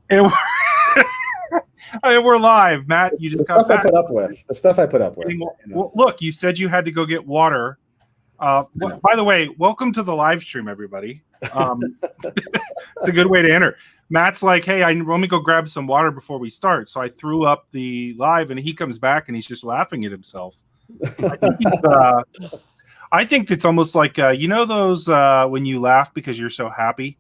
And we're live, Matt. You just the stuff I put up with. The stuff I put up with. Well, look, you said you had to go get water. By the way, welcome to the live stream, everybody. It's a good way to enter. Matt's like, hey, let me go grab some water before we start. So I threw up the live, and he comes back, and he's just laughing at himself. I think it's almost like those when you laugh because you're so happy.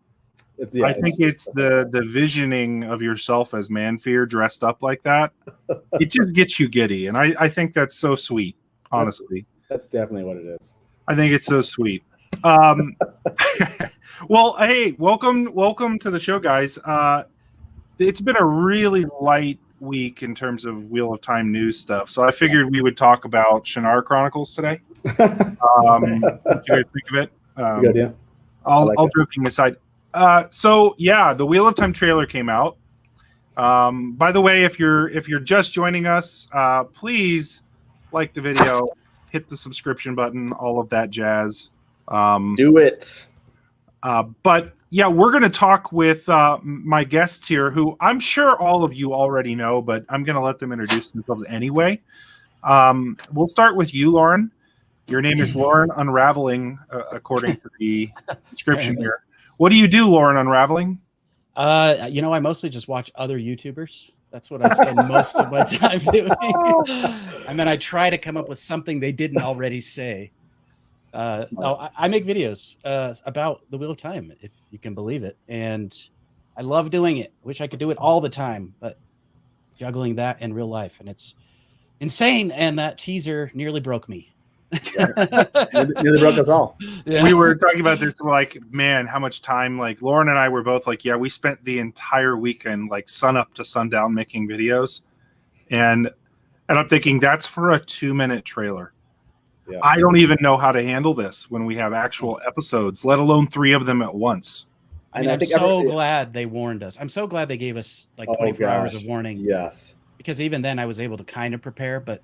I think it's the visioning of yourself as Man-Fear dressed up like that. It just gets you giddy, and I think that's so sweet. Honestly, that's definitely what it is. I think it's so sweet. Well, hey, welcome to the show, guys. It's been a really light week in terms of Wheel of Time news stuff, so I figured we would talk about Shannara Chronicles today. What do you guys think of it? That's a good idea. All joking aside. So yeah, the Wheel of Time trailer came out. By the way, if you're just joining us, please like the video, hit the subscription button, all of that jazz. Do it. But yeah, we're going to talk with my guests here, who I'm sure all of you already know, but I'm going to let them introduce themselves anyway. We'll start with you, Lauren. Your name is Lauren Unraveling, according to the description here. What do you do, Lauren Unraveling? I mostly just watch other YouTubers. That's what I spend most of my time doing. And then I try to come up with something they didn't already say. I make videos about the Wheel of Time, if you can believe it. And I love doing it. Wish I could do it all the time, but juggling that and real life. And it's insane. And that teaser nearly broke me. Nearly broke us all. Yeah. We were talking about this, like, man, how much time, like Lauren and I were both like, yeah, we spent the entire weekend like sun up to sundown making videos, and I'm thinking that's for a 2-minute trailer. Yeah. I don't even know how to handle this when we have actual episodes, let alone 3 of them at once. I'm so glad they warned us. I'm so glad they gave us like 24 hours of warning. Yes, because even then I was able to kind of prepare, but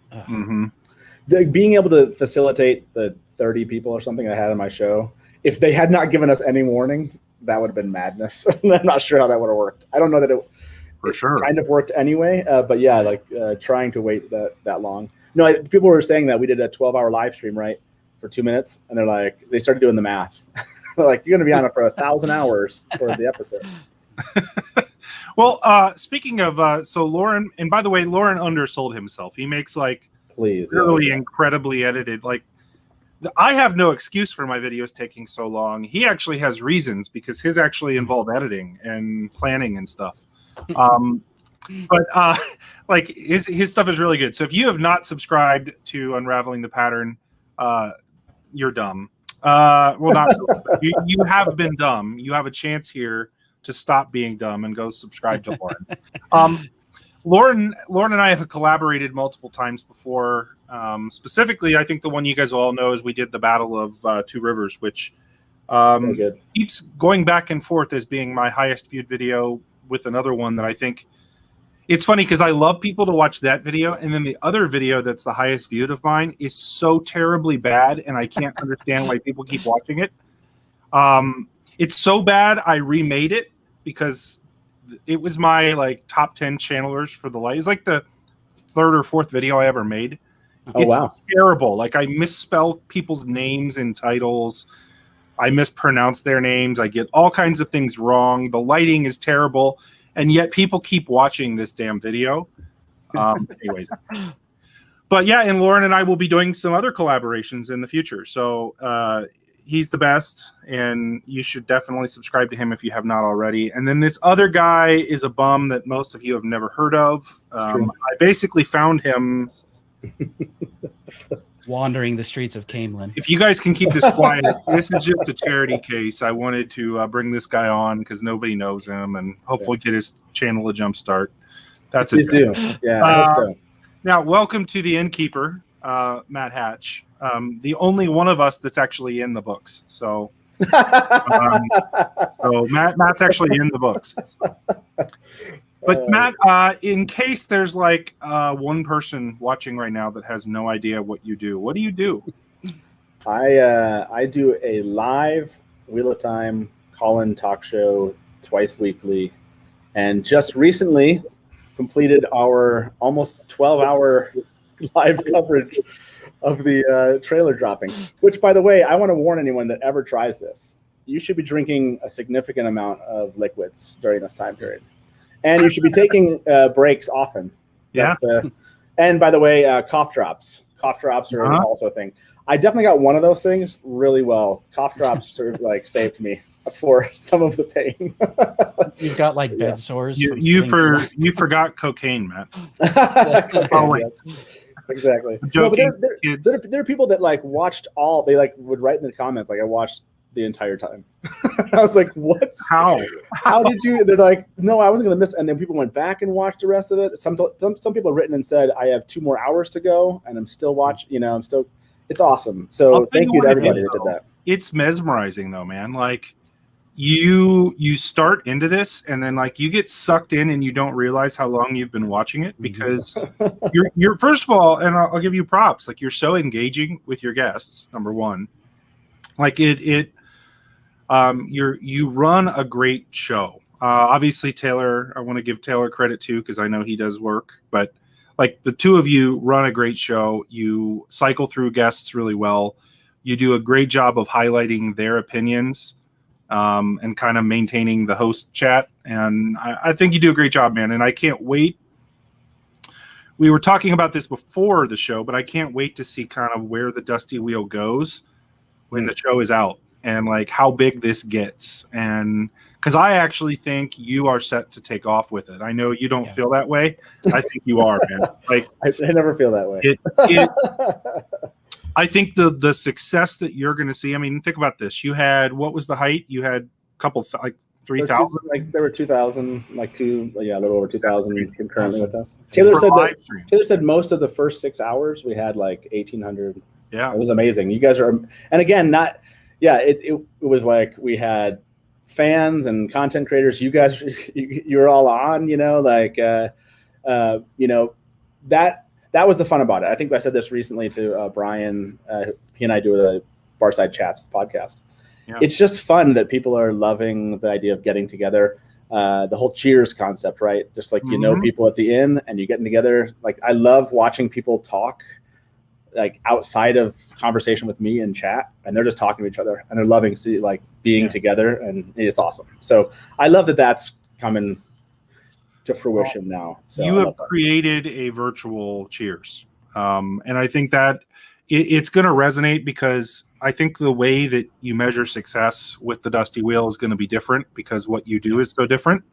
being able to facilitate the 30 people or something I had on my show, if they had not given us any warning, that would have been madness. I'm not sure how that would have worked. I don't know that it kind of worked anyway, but yeah, like trying to wait that long. No, people were saying that we did a 12-hour live stream, right, for 2 minutes, and they're like, they started doing the math. They're like, you're going to be on it for 1,000 hours for the episode. Well, speaking of, so Lauren, and by the way, Lauren undersold himself. He makes like really incredibly edited. Like, I have no excuse for my videos taking so long. He actually has reasons, because his actually involve editing and planning and stuff. But like his stuff is really good. So if you have not subscribed to Unraveling the Pattern, you're dumb. Well, not you have been dumb. You have a chance here to stop being dumb and go subscribe to Lauren. Lauren and I have collaborated multiple times before. Specifically, I think the one you guys all know is we did the Battle of Two Rivers, which keeps going back and forth as being my highest viewed video, with another one that I think it's funny because I love people to watch that video, and then the other video that's the highest viewed of mine is so terribly bad, and I can't understand why people keep watching it. It's so bad I remade it because it was my like top 10 channelers for the light. It's like the 3rd or 4th video I ever made. It's terrible. Like, I misspell people's names in titles. I mispronounce their names. I get all kinds of things wrong. The lighting is terrible. And yet people keep watching this damn video. Anyways. But yeah, and Lauren and I will be doing some other collaborations in the future. So he's the best, and you should definitely subscribe to him if you have not already. And then this other guy is a bum that most of you have never heard of. I basically found him wandering the streets of Camelin. If you guys can keep this quiet, this is just a charity case. I wanted to bring this guy on because nobody knows him, and hopefully get his channel a jump start. That's it. Please do. Yeah, I hope so. Now, welcome to the Innkeeper, Matt Hatch. The only one of us that's actually in the books. So, Matt's actually in the books. But Matt, in case there's like one person watching right now that has no idea what you do, what do you do? I do a live Wheel of Time call-in talk show twice weekly. and just recently completed our almost 12-hour live coverage of the trailer dropping. Which, by the way, I want to warn anyone that ever tries this. You should be drinking a significant amount of liquids during this time period. And you should be taking breaks often. Yeah. And by the way, cough drops. Cough drops are also a thing. I definitely got one of those things really well. Cough drops sort of like saved me for some of the pain. You've got like bed sores. You forgot cocaine, Matt. Oh, yes. Exactly. No, but there are people that like watched all. They like would write in the comments like, I watched the entire time. I was like, what? How did you? They're like, no, I wasn't going to miss. And then people went back and watched the rest of it. Some people have written and said, I have 2 more hours to go, and I'm still watching. You know, it's awesome. So thank you to everybody that did that. It's mesmerizing though, man. Like you start into this, and then like you get sucked in, and you don't realize how long you've been watching it because you're first of all, and I'll give you props. Like you're so engaging with your guests. Number one, like you run a great show. Obviously, Taylor, I want to give Taylor credit too because I know he does work. But like the two of you run a great show. You cycle through guests really well. You do a great job of highlighting their opinions and kind of maintaining the host chat. And I think you do a great job, man. And I can't wait. We were talking about this before the show, but I can't wait to see kind of where the Dusty Wheel goes when the show is out. And like how big this gets, and because I actually think you are set to take off with it. I know you don't feel that way. I think you are, man. Like I never feel that way. I think the success that you're going to see. I mean, think about this. You had what was the height? You had a couple like 3,000. Like there were 2,000, like a little over 2,000 concurrently with us. Taylor said most of the first 6 hours we had like 1,800. Yeah, it was amazing. You guys are, and again, not. Yeah, it was like we had fans and content creators. You guys, you were all on, like, that was the fun about it. I think I said this recently to Brian. He and I do the Barside Chats podcast. Yeah. It's just fun that people are loving the idea of getting together. The whole Cheers concept, right? Just like, people at the inn and you getting together. Like, I love watching people talk like outside of conversation with me in chat, and they're just talking to each other and they're loving being together, and it's awesome. So I love that that's coming to fruition now. So you have created a virtual Cheers. And I think that it's going to resonate because I think the way that you measure success with the Dusty Wheel is going to be different because what you do is so different.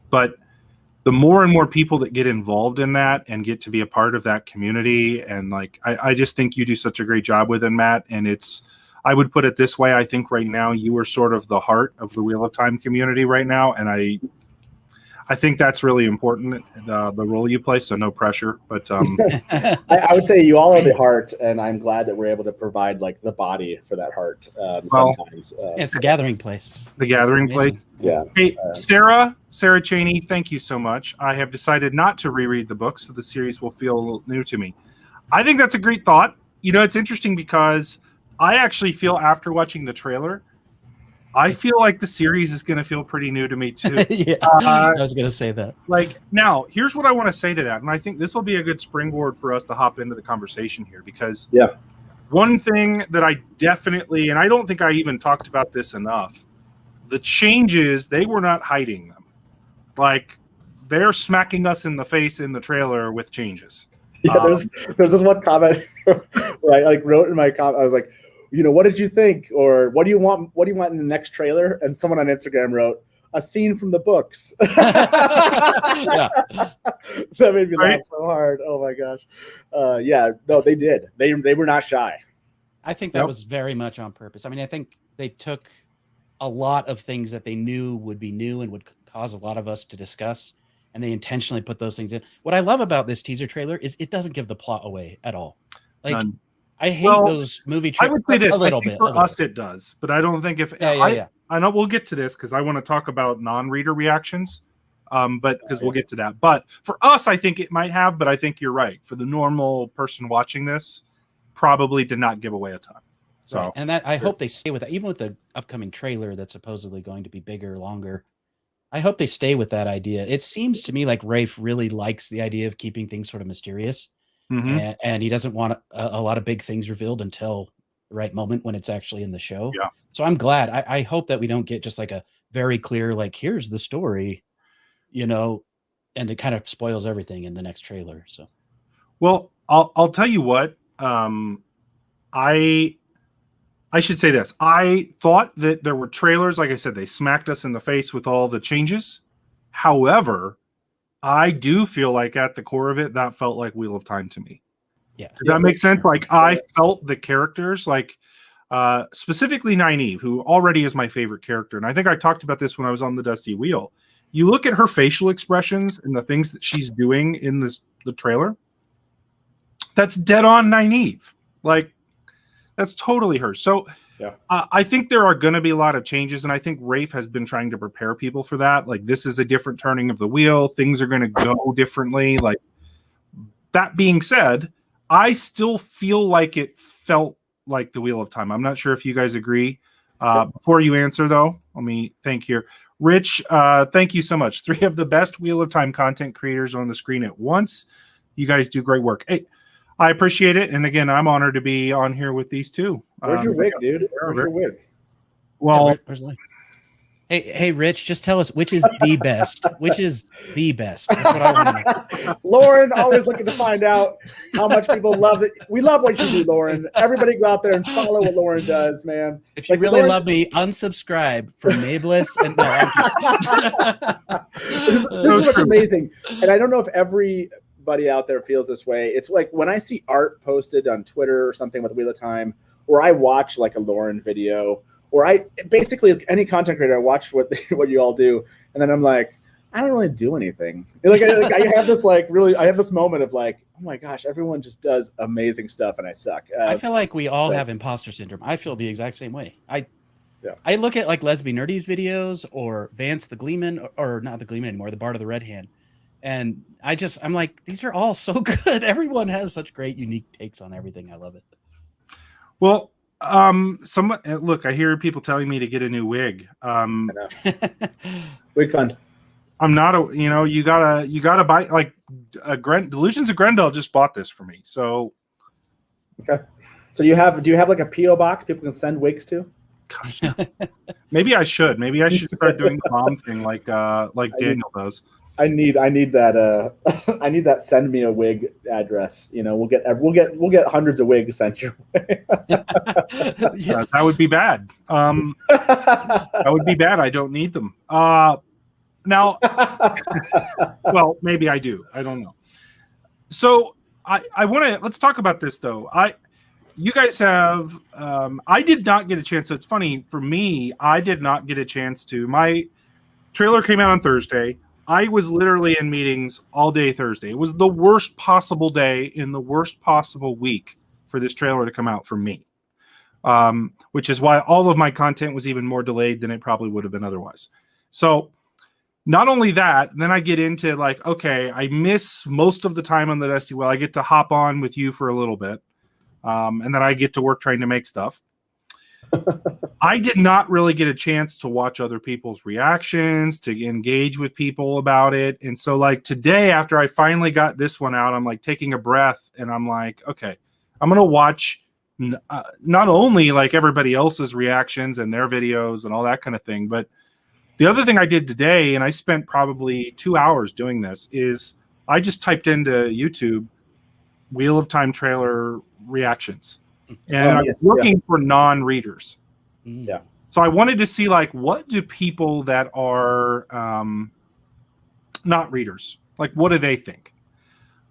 But the more and more people that get involved in that and get to be a part of that community, and like I just think you do such a great job with it, Matt. And I would put it this way, I think right now you are sort of the heart of the Wheel of Time community right now, and I think that's really important, the role you play, so no pressure. But I would say you all are the heart, and I'm glad that we're able to provide like the body for that heart sometimes. It's the gathering place. The gathering place. Yeah. Hey, Sarah Cheney, thank you so much. I have decided not to reread the book, so the series will feel a little new to me. I think that's a great thought. It's interesting because I actually feel after watching the trailer, I feel like the series is going to feel pretty new to me too. Yeah, I was going to say that. Like, now, here's what I want to say to that, and I think this will be a good springboard for us to hop into the conversation here, because one thing that I definitely, and I don't think I even talked about this enough, the changes, they were not hiding them. Like, they're smacking us in the face in the trailer with changes. Yeah, there's this one comment where I wrote in my comment, I was like, what did you think? Or what do you want in the next trailer? And someone on Instagram wrote, a scene from the books. That made me laugh so hard. Oh my gosh. No, they did. They were not shy. I think that was very much on purpose. I mean, I think they took a lot of things that they knew would be new and would cause a lot of us to discuss, and they intentionally put those things in. What I love about this teaser trailer is it doesn't give the plot away at all. Like, none. I hate those movie trailers. I would say this a little bit. For us, it does, but I don't think if I know we'll get to this because I want to talk about non-reader reactions, but because we'll get to that. But for us, I think it might have. But I think you're right. For the normal person watching this, probably did not give away a ton. So, and that I hope they stay with that, even with the upcoming trailer that's supposedly going to be bigger, longer. I hope they stay with that idea. It seems to me like Rafe really likes the idea of keeping things sort of mysterious, and he doesn't want a lot of big things revealed until the right moment when it's actually in the show. Yeah. So I'm glad. I hope that we don't get just like a very clear, like, here's the story, you know, and it kind of spoils everything in the next trailer. So, well, I'll tell you what. I should say this. I thought that there were trailers. Like I said, they smacked us in the face with all the changes. However, I do feel like at the core of it, that felt like Wheel of Time to me. yeah. Does that make sense? Like I felt the characters, like specifically Nynaeve, who already is my favorite character. And I think I talked about this when I was on the Dusty Wheel. You look at her facial expressions and the things that she's doing in the trailer. That's dead on Nynaeve. Like, that's totally her. So yeah. I think there are going to be a lot of changes, and I think Rafe has been trying to prepare people for that. Like, this is a different turning of the wheel. Things are going to go differently. Like, that being said, I still feel like it felt like the Wheel of Time. I'm not sure if you guys agree. Before you answer, though, let me thank here. Rich, thank you so much. 3 of the best Wheel of Time content creators on the screen at once. You guys do great work. Hey, I appreciate it. And again, I'm honored to be on here with these two. Where's your wig, dude? Where's your wig? Well, where's the Hey, Rich, just tell us which is the best. Which is the best? That's what I want to know. Lauren, always looking to find out how much people love it. We love what you do, Lauren. Everybody go out there and follow what Lauren does, man. If you really love me, unsubscribe from Nae'Blis. And this is what's amazing. And I don't know if everybody out there feels this way. It's like when I see art posted on Twitter or something with Wheel of Time, or I watch like a Lauren video, or I basically any content creator, I watch what you all do, and then I'm like, I don't really do anything. Like I have this I have this moment of like, oh my gosh, everyone just does amazing stuff, and I suck. I feel like we all have imposter syndrome. I feel the exact same way. I look at like Lesbian Nerdy's videos or Vance the Gleeman, or not the Gleeman anymore, the Bard of the Red Hand, and I'm like, these are all so good. Everyone has such great, unique takes on everything. I love it. Well, look, I hear people telling me to get a new wig. Wig fund. I'm not you gotta buy, like, Delusions of Grendel just bought this for me. So okay. So do you have like a PO box people can send wigs to? Gosh, maybe I should start doing the bomb thing like Daniel does. I need that I need that send me a wig address. We'll get hundreds of wigs sent your way. That would be bad. That would be bad. I don't need them. Now, well, maybe I do. I don't know. So I want to, let's talk about this though. You guys have, I did not get a chance. So it's funny for me. I did not get a chance to, my trailer came out on Thursday. I was literally in meetings all day Thursday. It was the worst possible day in the worst possible week for this trailer to come out for me, which is why all of my content was even more delayed than it probably would have been otherwise. So not only that, then I get into like, okay, I miss most of the time on the Dusty Well. I get to hop on with you for a little bit, and then I get to work trying to make stuff. I did not really get a chance to watch other people's reactions, to engage with people about it. And so like today, after I finally got this one out, I'm like taking a breath and I'm like, okay, I'm going to watch not only like everybody else's reactions and their videos and all that kind of thing, but the other thing I did today, and I spent probably 2 hours doing this, is I just typed into YouTube Wheel of Time trailer reactions. And I was looking for non-readers. Yeah. So I wanted to see like, what do people that are not readers, like, what do they think?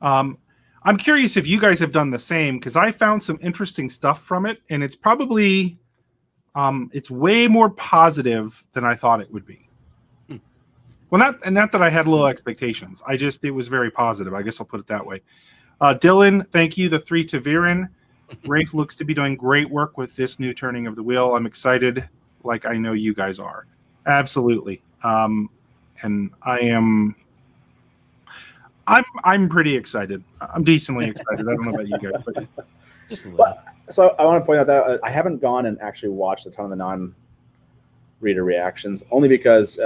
I'm curious if you guys have done the same, because I found some interesting stuff from it, and it's probably it's way more positive than I thought it would be. Well, not that I had low expectations. It was very positive. I guess I'll put it that way. Dylan, thank you. The 3 to Viren. Rafe looks to be doing great work with this new turning of the wheel. I'm excited, like I know you guys are. Absolutely. And I'm pretty excited. I'm decently excited. I don't know about you guys, but just a little. So I want to point out that I haven't gone and actually watched a ton of the non-reader reactions, only because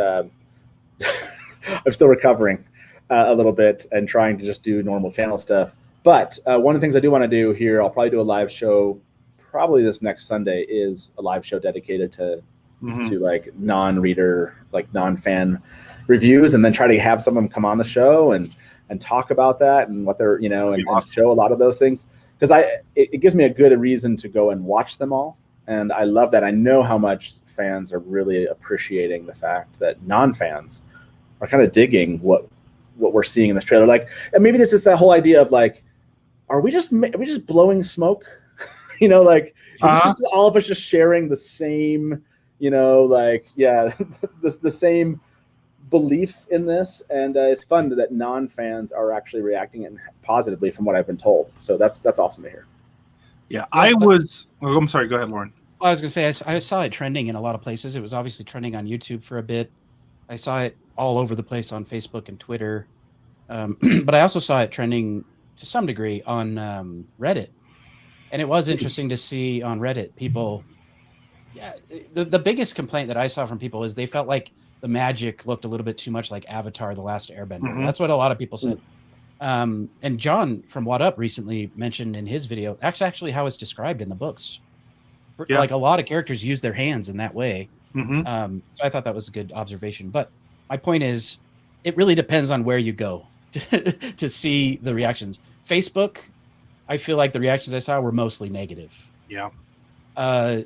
I'm still recovering a little bit and trying to just do normal channel stuff. But one of the things I do want to do here, I'll probably do a live show probably this next Sunday, is a live show dedicated to like non-reader, like non-fan reviews, and then try to have some of them come on the show and talk about that and what they're, and show a lot of those things. Because it gives me a good reason to go and watch them all. And I love that. I know how much fans are really appreciating the fact that non-fans are kind of digging what we're seeing in this trailer. Like, and maybe this is that whole idea of like, are we just blowing smoke? Like just all of us just sharing the same, the same belief in this. And it's fun that non-fans are actually reacting positively from what I've been told. So that's awesome to hear. Yeah, I'm sorry. Go ahead, Lauren. I was going to say, I saw it trending in a lot of places. It was obviously trending on YouTube for a bit. I saw it all over the place on Facebook and Twitter. But I also saw it trending to some degree on Reddit. And it was interesting to see on Reddit people. Yeah, the biggest complaint that I saw from people is they felt like the magic looked a little bit too much like Avatar: The Last Airbender. That's what a lot of people said. And John from What Up recently mentioned in his video, actually how it's described in the books. Yeah. Like a lot of characters use their hands in that way. So I thought that was a good observation. But my point is, it really depends on where you go to see the reactions. Facebook, I feel like the reactions I saw were mostly negative. Yeah.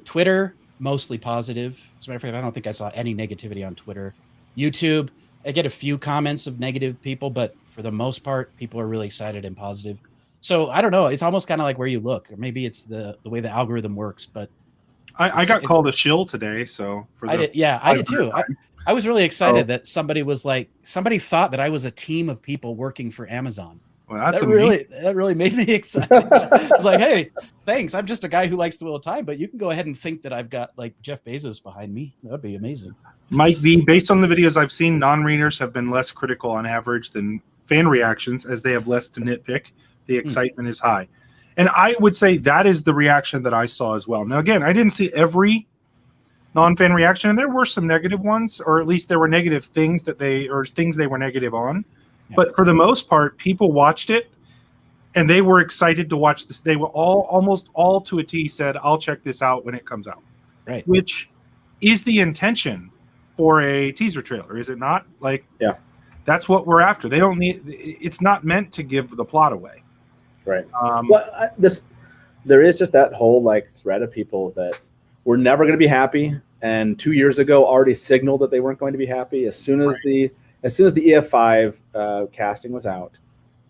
Twitter, mostly positive. As a matter of fact, I don't think I saw any negativity on Twitter. YouTube, I get a few comments of negative people, but for the most part, people are really excited and positive. So I don't know. It's almost kind of like where you look, or maybe it's the way the algorithm works. But I got called a shill today, so I did too. I was really excited that somebody thought that I was a team of people working for Amazon. Well, that really made me excited. I was like, hey, thanks. I'm just a guy who likes to Wheel of Time, but you can go ahead and think that I've got like Jeff Bezos behind me. That'd be amazing. Might be. Based on the videos I've seen, non-readers have been less critical on average than fan reactions, as they have less to nitpick. The excitement is high. And I would say that is the reaction that I saw as well. Now, again, I didn't see every non-fan reaction, and there were some negative ones, or at least there were negative things things they were negative on. Yeah. But for the most part, people watched it, and they were excited to watch this. They were almost all to a T said, I'll check this out when it comes out. Right. Which is the intention for a teaser trailer, is it not? Like, yeah, that's what we're after. They don't need. It's not meant to give the plot away. Right. There is just that whole like thread of people that were never going to be happy, and 2 years ago already signaled that they weren't going to be happy. As soon as the EF5 casting was out,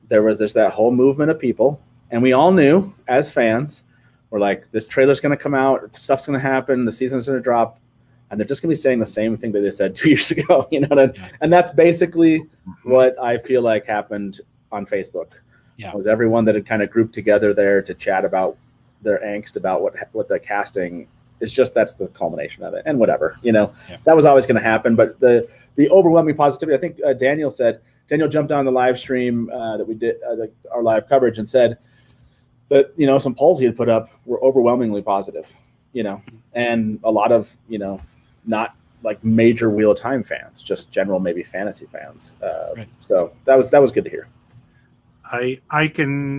there's that whole movement of people, and we all knew as fans, we're like, this trailer's going to come out, stuff's going to happen, the season's going to drop, and they're just going to be saying the same thing that they said 2 years ago. And that's basically what I feel like happened on Facebook. Yeah. It was everyone that had kind of grouped together there to chat about their angst about what the casting is. Just that's the culmination of it, and whatever, that was always going to happen. But the overwhelming positivity, I think Daniel jumped on the live stream that we did, our live coverage, and said that some polls he had put up were overwhelmingly positive, and a lot of not like major Wheel of Time fans, just general maybe fantasy fans. Right. So that was good to hear. I can,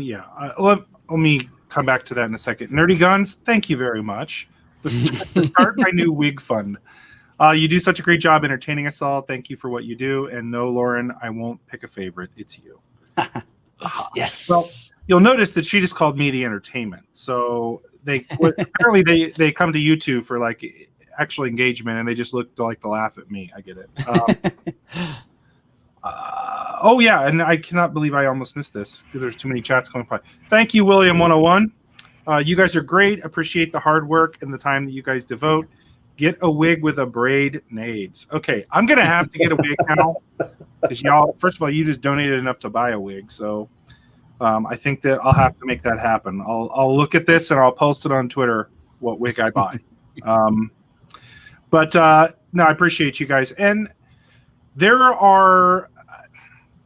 let me come back to that in a second. Nerdy Guns, thank you very much. To start my new wig fund. You do such a great job entertaining us all. Thank you for what you do. And no, Lauren, I won't pick a favorite. It's you. Yes. Well, you'll notice that she just called me the entertainment. So apparently they come to YouTube for like actual engagement, and they just look to like to laugh at me. I get it. Oh yeah, and I cannot believe I almost missed this because there's too many chats going by. Thank you, William 101. You guys are great. Appreciate the hard work and the time that you guys devote. Get a wig with a braid, Nae'Blis. Okay, I'm gonna have to get a wig now because y'all. First of all, you just donated enough to buy a wig, so I think that I'll have to make that happen. I'll look at this and I'll post it on Twitter what wig I buy. But no, I appreciate you guys, and there are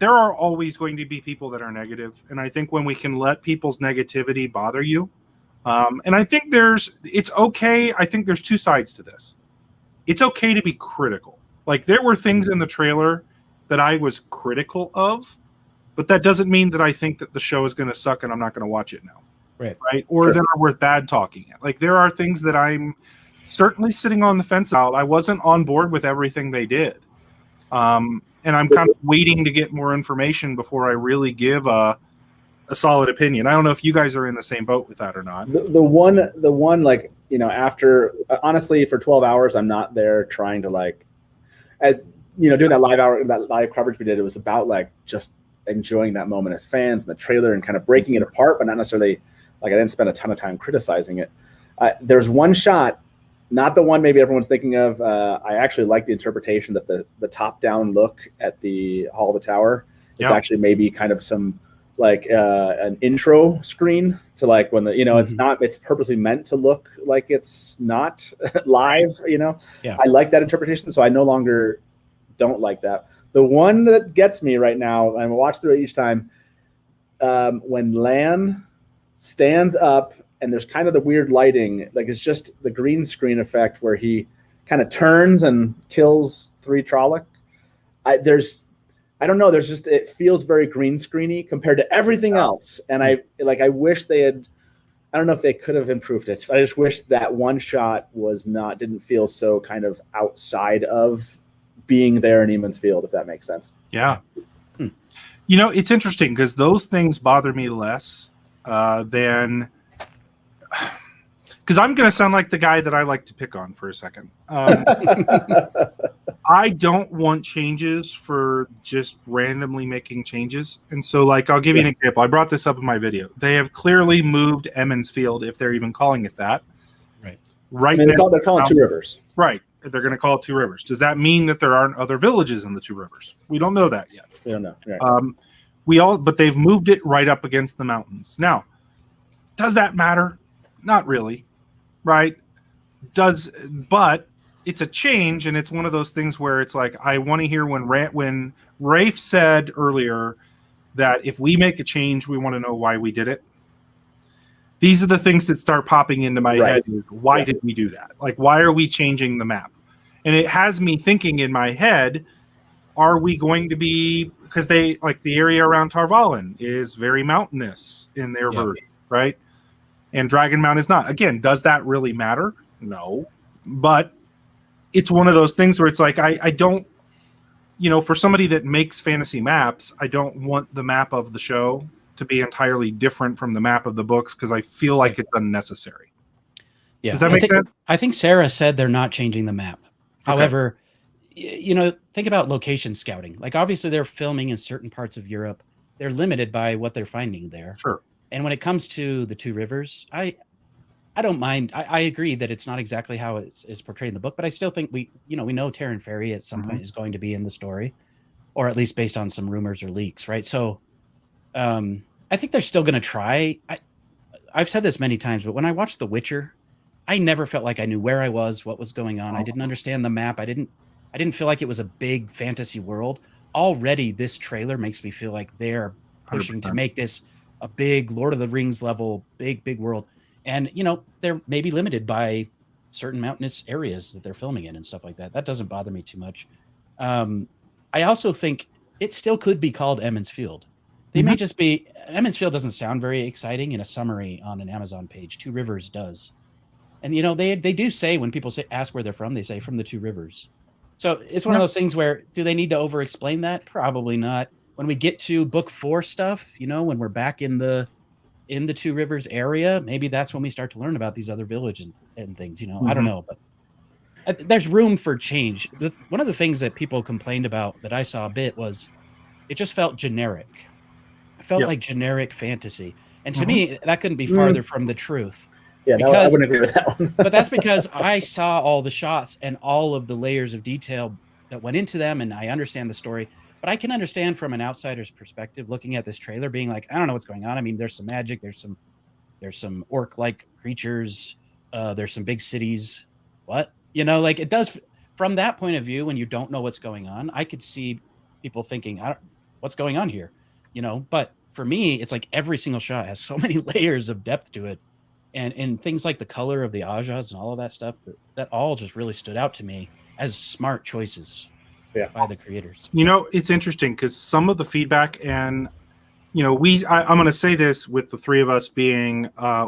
always going to be people that are negative, and I think when we can let people's negativity bother you, and I think it's okay. I think there's two sides to this. It's okay to be critical. Like there were things in the trailer that I was critical of, but that doesn't mean that I think that the show is going to suck and I'm not going to watch it now. Right. Or Sure. that are worth bad talking. Like there are things that I'm certainly sitting on the fence about. I wasn't on board with everything they did. And I'm kind of waiting to get more information before I really give a solid opinion. I don't know if you guys are in the same boat with that or not. The one like, you know, after honestly for 12 hours I'm not there trying to like, as you know, doing that live coverage we did, it was about like just enjoying that moment as fans and the trailer and kind of breaking it apart, but not necessarily like I didn't spend a ton of time criticizing it. There's one shot, not the one maybe everyone's thinking of. I actually like the interpretation that the top-down look at the Hall of the Tower is actually maybe kind of some like an intro screen to like when the, you know, it's purposely meant to look like it's not live, you know. I like that interpretation, so I no longer don't like that. The one that gets me right now, and I watch through it each time, when Lan stands up and there's kind of the weird lighting, like it's just the green screen effect where he kind of turns and kills 3 Trolloc. I don't know, there's just, it feels very green screeny compared to everything else. And I wish they had, I don't know if they could have improved it. I just wish that one shot didn't feel so kind of outside of being there in Eamon's Field, if that makes sense. Yeah. You know, it's interesting because those things bother me less than, because I'm going to sound like the guy that I like to pick on for a second. I don't want changes for just randomly making changes. And so, like, I'll give you an example. I brought this up in my video. They have clearly moved Emmons Field, if they're even calling it that. Right. I mean, they're calling Two Rivers. Right. They're going to call it Two Rivers. Does that mean that there aren't other villages in the Two Rivers? We don't know that yet. We don't know. Right. But they've moved it right up against the mountains. Now, does that matter? Not really. Right. But it's a change, and it's one of those things where it's like, I want to hear when Rafe said earlier that if we make a change, we want to know why we did it. These are the things that start popping into my head. Why did we do that? Like, why are we changing the map? And it has me thinking in my head, are we going to be, because they, like, the area around Tarvalin is very mountainous in their version, right? And Dragon Mount is not. Again, does that really matter? No. But it's one of those things where it's like, I don't, you know, for somebody that makes fantasy maps, I don't want the map of the show to be entirely different from the map of the books because I feel like it's unnecessary. Does that make sense? I think Sarah said they're not changing the map. However, you know, think about location scouting. Like, obviously they're filming in certain parts of Europe. They're limited by what they're finding there. Sure. And when it comes to the Two Rivers, I don't mind. I agree that it's not exactly how it's portrayed in the book, but I still think we know Terran Ferry at some point is going to be in the story, or at least based on some rumors or leaks, right? So I think they're still going to try. I've said this many times, but when I watched The Witcher, I never felt like I knew where I was, what was going on. I didn't understand the map. I didn't feel like it was a big fantasy world. Already, this trailer makes me feel like they're pushing 100%. To make this a big Lord of the Rings level, big world. And, you know, they're maybe limited by certain mountainous areas that they're filming in and stuff like that. That doesn't bother me too much. I also think it still could be called Emmons Field. They may just be, Emmons Field doesn't sound very exciting in a summary on an Amazon page. Two Rivers does. And, you know, they do say, when people ask where they're from, they say from the Two Rivers. So it's one of those things where, do they need to over-explain that? Probably not. When we get to book 4 stuff, you know, when we're back in the Two Rivers area, maybe that's when we start to learn about these other villages and things, you know. I don't know, but there's room for change. One of the things that people complained about that I saw a bit was it just felt generic. It felt like generic fantasy. And to me, that couldn't be farther from the truth. Yeah, no, I wouldn't agree with that one. But that's because I saw all the shots and all of the layers of detail that went into them, and I understand the story. But I can understand from an outsider's perspective, looking at this trailer, being like, I don't know what's going on. I mean, there's some magic, there's some orc-like creatures, there's some big cities. What? You know, like, it does, from that point of view, when you don't know what's going on, I could see people thinking, what's going on here? You know, but for me, it's like every single shot has so many layers of depth to it. And things like the color of the Ajas and all of that stuff, that all just really stood out to me. as smart choices Yeah. by the creators. You know, it's interesting because some of the feedback, and you know, I'm going to say this with the three of us being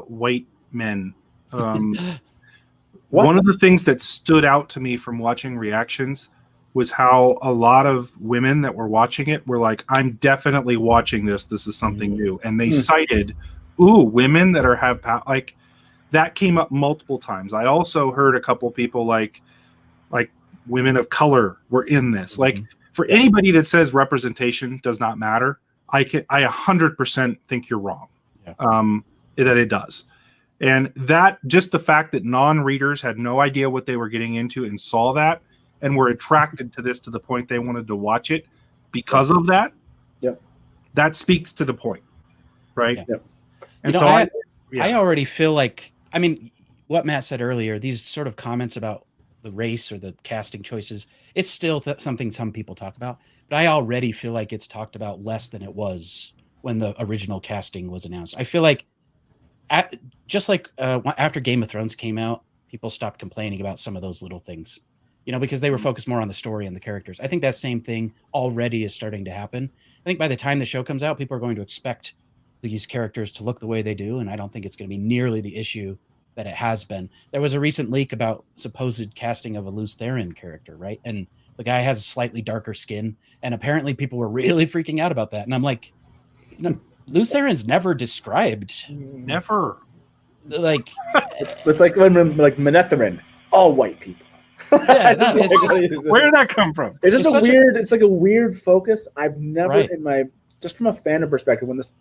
white men. One of the things that stood out to me from watching reactions was how a lot of women that were watching it were like, I'm definitely watching this. This is something new. And they cited, women that have like that came up multiple times. I also heard a couple people like women of color were in this. Like for anybody that says representation does not matter, I 100% think you're wrong. That it does. And that just the fact that non-readers had no idea what they were getting into and saw that and were attracted to this to the point they wanted to watch it because of that. Yep. That speaks to the point, right? Yep. And you know, so I already feel like, I mean, what Matt said earlier, these sort of comments about the race or the casting choices, it's still something some people talk about, but I already feel like it's talked about less than it was when the original casting was announced. I feel like just like after Game of Thrones came out, people stopped complaining about some of those little things, you know, because they were focused more on the story and the characters. I think that same thing already is starting to happen. I think by the time the show comes out, people are going to expect these characters to look the way they do, and I don't think it's going to be nearly the issue that it has been. There was a recent leak about supposed casting of a Lews Therin character, right? And the guy has slightly darker skin, and apparently people were really freaking out about that. And I'm like, you know, Lews Therin's never described. Never. Like it's like when like Manetherin, all white people. Yeah, no, it's just, where did that come from? It's just it's like a weird focus. I've never Right. in my, just from a fandom perspective, when this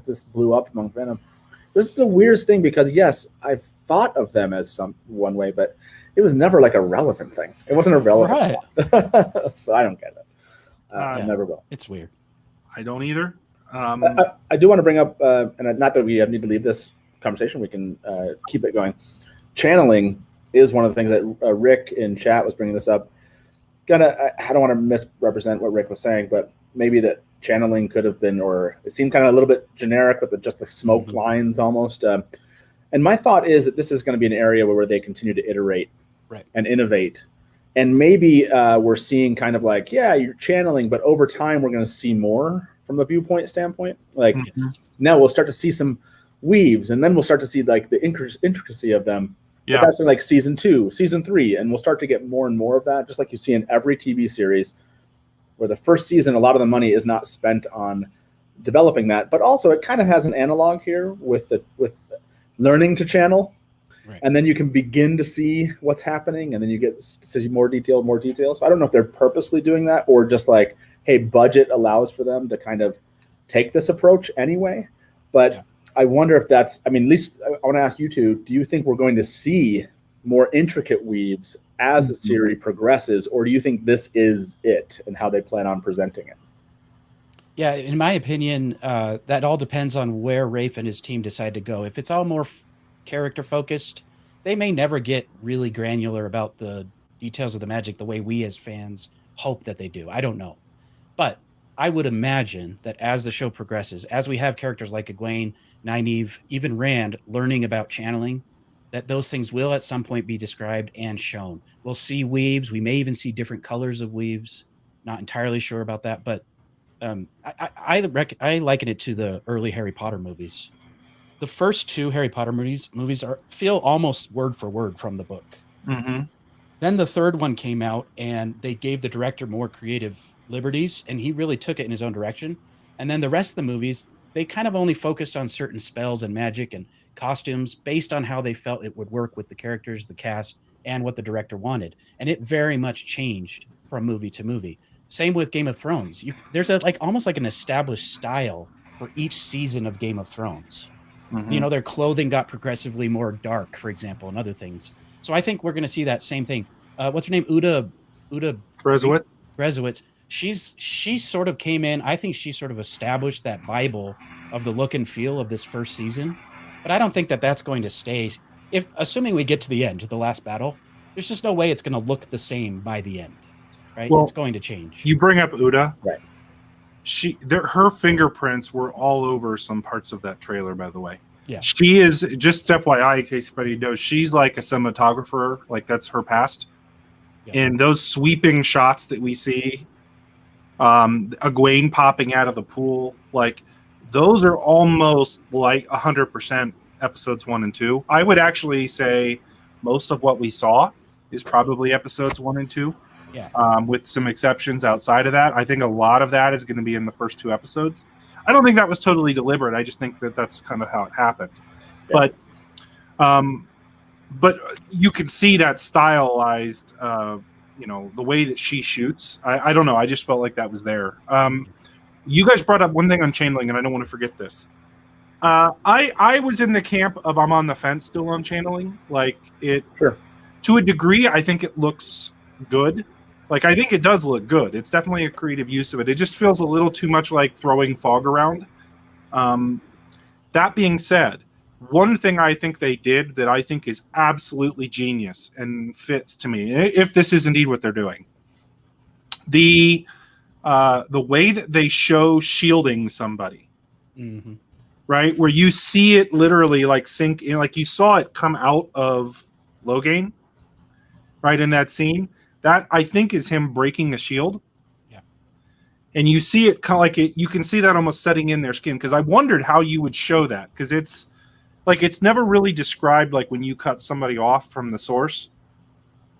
this blew up among fandom, this is the weirdest thing because yes, I've thought of them as one way, but it was never like a relevant thing. It wasn't a relevant right. So I don't get it. I never will. It's weird. I don't either. I do want to bring up, and not that we need to leave this conversation, we can keep it going. Channeling is one of the things that Rick in chat was bringing this up. I don't want to misrepresent what Rick was saying, but maybe that channeling could have been, or it seemed kind of a little bit generic with just the smoke lines almost. And my thought is that this is going to be an area where they continue to iterate and innovate. And maybe we're seeing kind of like, yeah, you're channeling, but over time we're going to see more from a viewpoint standpoint. Like now we'll start to see some weaves, and then we'll start to see like the intricacy of them. Yeah, but that's in like season 2, season 3, and we'll start to get more and more of that, just like you see in every TV series, where the first season, a lot of the money is not spent on developing that, but also it kind of has an analog here with learning to channel, and then you can begin to see what's happening, and then you get to see more detail. So I don't know if they're purposely doing that or just like, hey, budget allows for them to kind of take this approach anyway, but. I wonder if that's, I mean, at least I want to ask you two, do you think we're going to see more intricate weaves as the series progresses, or do you think this is it and how they plan on presenting it? Yeah, in my opinion, that all depends on where Rafe and his team decide to go. If it's all more character focused, they may never get really granular about the details of the magic the way we as fans hope that they do. I don't know. But I would imagine that as the show progresses, as we have characters like Egwene, Nynaeve, even Rand learning about channeling, that those things will at some point be described and shown. We'll see weaves. We may even see different colors of weaves. Not entirely sure about that, but I liken it to the early Harry Potter movies. The first 2 Harry Potter movies feel almost word for word from the book. Then the third one came out, and they gave the director more creative liberties, and he really took it in his own direction. And then the rest of the movies, they kind of only focused on certain spells and magic and costumes based on how they felt it would work with the characters, the cast, and what the director wanted. And it very much changed from movie to movie. Same with Game of Thrones. There's almost like an established style for each season of Game of Thrones. You know, their clothing got progressively more dark, for example, and other things. So I think we're going to see that same thing. What's her name? Ooda Brezowitz. She sort of came in. I think she sort of established that Bible of the look and feel of this first season. But I don't think that that's going to stay. Assuming we get to the end, to the last battle, there's just no way it's going to look the same by the end, right? Well, it's going to change. You bring up Ooda, right? Her fingerprints were all over some parts of that trailer, by the way. Yeah, she is, just FYI, in case anybody knows, she's like a cinematographer. Like that's her past. And those sweeping shots that we see, Egwene popping out of the pool, like those are almost like 100% episodes 1 and 2. I would actually say most of what we saw is probably episodes 1 and 2. Yeah. With some exceptions outside of that. I think a lot of that is going to be in the first 2 episodes. I don't think that was totally deliberate. I just think that that's kind of how it happened. Yeah. But you can see that stylized, the way that she shoots. I don't know. I just felt like that was there. You guys brought up one thing on channeling, and I don't want to forget this. I was in the camp of I'm on the fence still on channeling. Like it, sure. To a degree, I think it looks good. Like I think it does look good. It's definitely a creative use of it. It just feels a little too much like throwing fog around. That being said, one thing I think they did that I think is absolutely genius and fits to me, if this is indeed what they're doing, the way that they show shielding somebody, right, where you see it literally like sink in, like you saw it come out of Logain, right, in that scene. That I think is him breaking a shield. Yeah, and you see it kind of like it. You can see that almost setting in their skin, because I wondered how you would show that, because it's like it's never really described. Like when you cut somebody off from the source,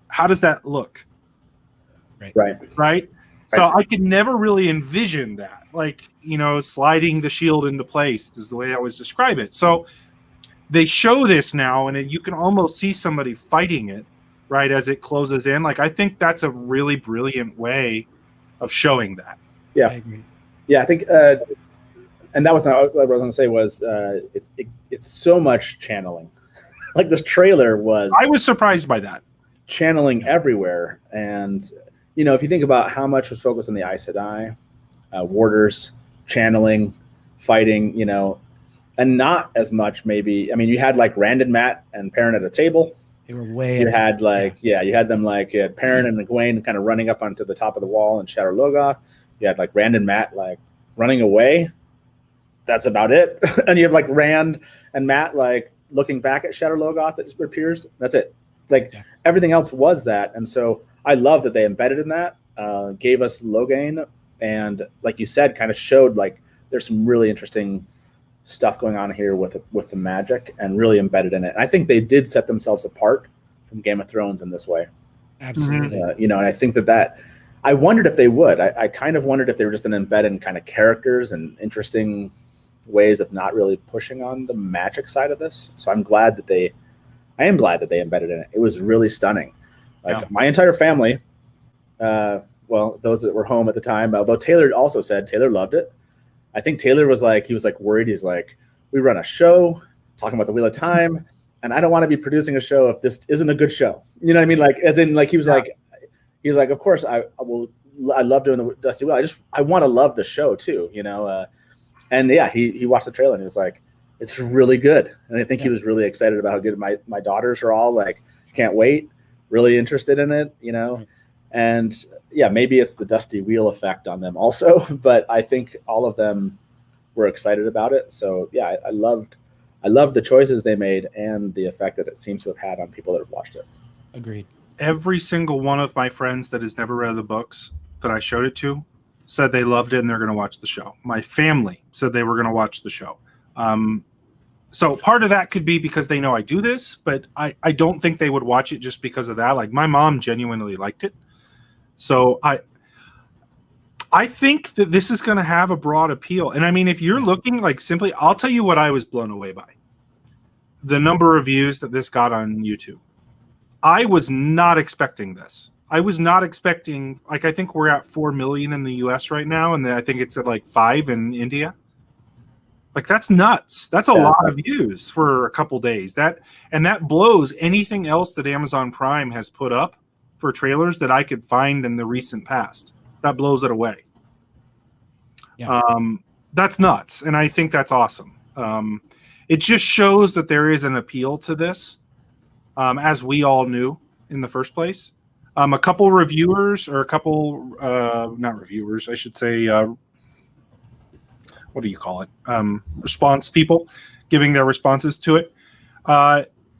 how does that look? Right. So I could never really envision that, like, sliding the shield into place is the way I always describe it. So they show this now, and you can almost see somebody fighting it, right, as it closes in. Like, I think that's a really brilliant way of showing that. Yeah, I agree. Yeah, I think, and that was what I was going to say was it's so much channeling. Like this trailer was. I was surprised by that. Channeling everywhere, and if you think about how much was focused on the Aes Sedai, warders, channeling, fighting, and not as much maybe. I mean, you had like Rand and Matt and Perrin at a table. They were way. You had you had them like you had Perrin and Egwene kind of running up onto the top of the wall in Shadow Logoth. You had like Rand and Matt like running away. That's about it. And you have like Rand and Matt like looking back at Shadow Logoth that just appears. That's it. Like everything else was that, and so I love that they embedded in that, gave us Logain, and like you said, kind of showed like there's some really interesting stuff going on here with the magic, and really embedded in it. And I think they did set themselves apart from Game of Thrones in this way. Absolutely. And I think that I wondered if they would. I kind of wondered if they were just going to embed in kind of characters and interesting ways of not really pushing on the magic side of this. So I am glad that they embedded in it. It was really stunning. Like my entire family, those that were home at the time, although Taylor also said Taylor loved it. I think Taylor was worried. He's like, we run a show talking about the Wheel of Time, and I don't want to be producing a show if this isn't a good show. You know what I mean? Like, as in, like, he was like, of course I love doing the Dusty Wheel. I want to love the show too, and yeah, he watched the trailer and he was like, it's really good. And I think he was really excited about how good my daughters are all like, can't wait, really interested in it, and yeah, maybe it's the Dusty Wheel effect on them also, but I think all of them were excited about it. So yeah, I loved the choices they made and the effect that it seems to have had on people that have watched it. Agreed. Every single one of my friends that has never read the books that I showed it to said they loved it and they're going to watch the show. My family said they were going to watch the show. So part of that could be because they know I do this, but I don't think they would watch it just because of that. Like my mom genuinely liked it. So I think that this is going to have a broad appeal. And I mean, if you're looking like simply, I'll tell you what I was blown away by. The number of views that this got on YouTube. I was not expecting this. I was not expecting, like, I think we're at 4 million in the US right now. And then I think it's at like 5 in India. Like, that's nuts. That's a lot of views for a couple days. That blows anything else that Amazon Prime has put up for trailers that I could find in the recent past. That blows it away. Yeah. That's nuts. And I think that's awesome. It just shows that there is an appeal to this, as we all knew in the first place. A couple reviewers, or a couple, not reviewers, I should say, what do you call it? Response people giving their responses to it.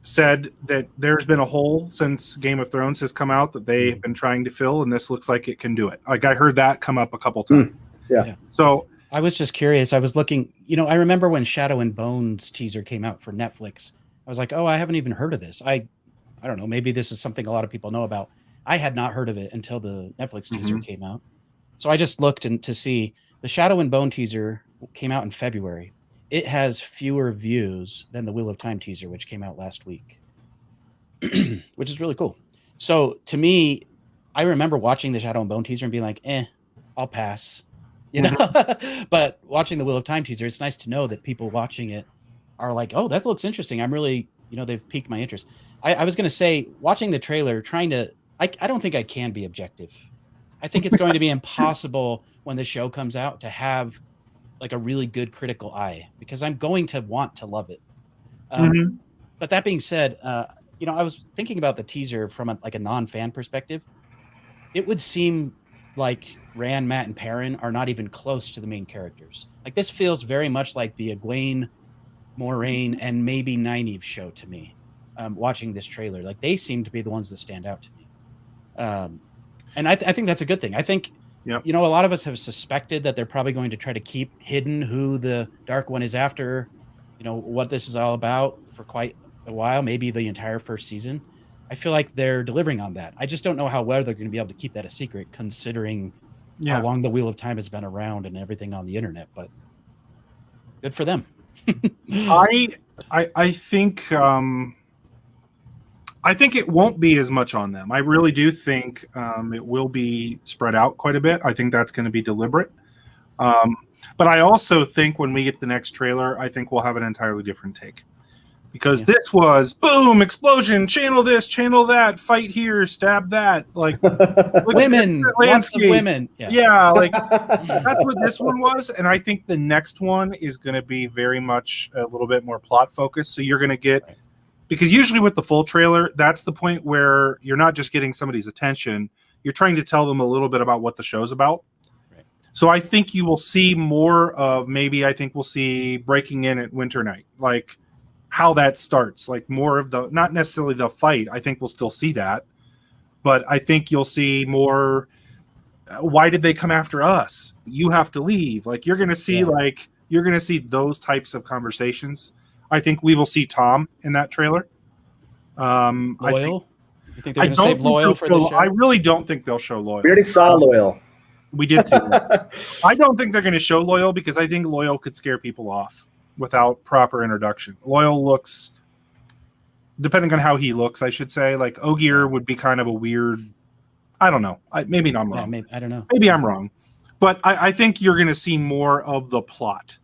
said that there's been a hole since Game of Thrones has come out that they've been trying to fill, and this looks like it can do it. Like I heard that come up a couple times. Yeah. So I was just curious. I was looking, I remember when Shadow and Bones teaser came out for Netflix. I was like, oh, I haven't even heard of this. I don't know. Maybe this is something a lot of people know about. I had not heard of it until the Netflix teaser came out. So I just looked to see the Shadow and Bone teaser came out in February. It has fewer views than the Wheel of Time teaser, which came out last week, which is really cool. So to me, I remember watching the Shadow and Bone teaser and being like, I'll pass, but watching the Wheel of Time teaser, it's nice to know that people watching it are like, oh, that looks interesting. I'm really, they've piqued my interest. I was going to say, watching the trailer, I don't think I can be objective. I think it's going to be impossible when the show comes out to have like a really good critical eye, because I'm going to want to love it. But that being said, I was thinking about the teaser from a non-fan perspective. It would seem like Rand, Matt, and Perrin are not even close to the main characters. Like this feels very much like the Egwene, Moiraine, and maybe Nynaeve show to me. Watching this trailer, like they seem to be the ones that stand out to me. And I think that's a good thing. I think, a lot of us have suspected that they're probably going to try to keep hidden who the Dark One is after, what this is all about for quite a while, maybe the entire first season. I feel like they're delivering on that. I just don't know how well they're going to be able to keep that a secret, considering how long the Wheel of Time has been around and everything on the internet, but good for them. I think it won't be as much on them. I really do think it will be spread out quite a bit. I think that's going to be deliberate. But I also think when we get the next trailer, I think we'll have an entirely different take. Because this was, boom, explosion, channel this, channel that, fight here, stab that. Like women, lots of women. Like that's what this one was. And I think the next one is going to be very much a little bit more plot focused. So you're going to get... Because usually with the full trailer, that's the point where you're not just getting somebody's attention. You're trying to tell them a little bit about what the show's about. Right. So I think you will see more of I think we'll see breaking in at Winter Night, like how that starts, like more of not necessarily the fight. I think we'll still see that. But I think you'll see more, why did they come after us? You have to leave. Like you're going to see you're going to see those types of conversations. I think we will see Tom in that trailer. Loyal? You think they're going to save Loyal for the show? I really don't think they'll show Loyal. We already saw Loyal. We did see that. I don't think they're going to show Loyal because I think Loyal could scare people off without proper introduction. Loyal looks, depending on how he looks, I should say, like Ogier would be kind of a weird, I don't know. Maybe I'm wrong. Maybe, I don't know. Maybe I'm wrong. But I think you're going to see more of the plot.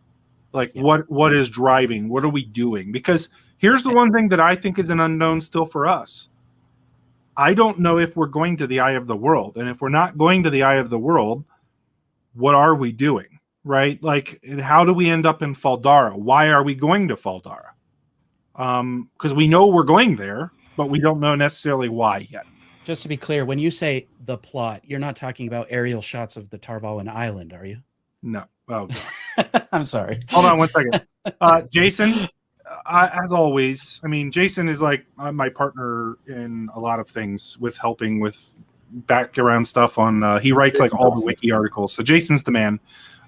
Like what is driving? What are we doing? Because here's the one thing that I think is an unknown still for us. I don't know if we're going to the Eye of the World. And if we're not going to the Eye of the World, what are we doing? Right? Like, and how do we end up in Faldara? Why are we going to Faldara? Because we know we're going there, but we don't know necessarily why yet. Just to be clear, when you say the plot, you're not talking about aerial shots of the Tarvalin Island, are you? No. Oh, God. I'm sorry. Hold on one second. Jason, as always, I mean, Jason is like my partner in a lot of things with helping with background stuff on, he writes like all the wiki articles. So Jason's the man.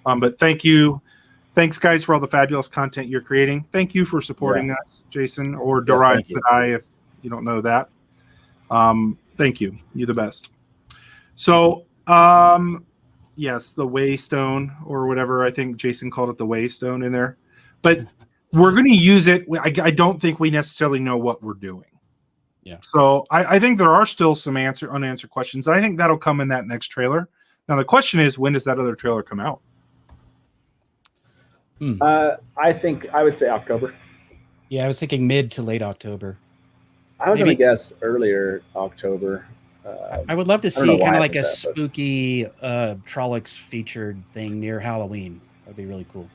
But thank you. Thanks, guys, for all the fabulous content you're creating. Thank you for supporting us, Jason, or Dorai Sadai, if you don't know that. Thank you. You're the best. So, yes, the Waystone or whatever. I think Jason called it the Waystone in there. But we're going to use it. I don't think we necessarily know what we're doing. Yeah. So I think there are still some unanswered questions. And I think that'll come in that next trailer. Now, the question is, when does that other trailer come out? I think I would say October. Yeah, I was thinking mid to late October. I was going to guess earlier October. I would love to see kind of like a spooky Trollocs featured thing near Halloween. That'd be really cool.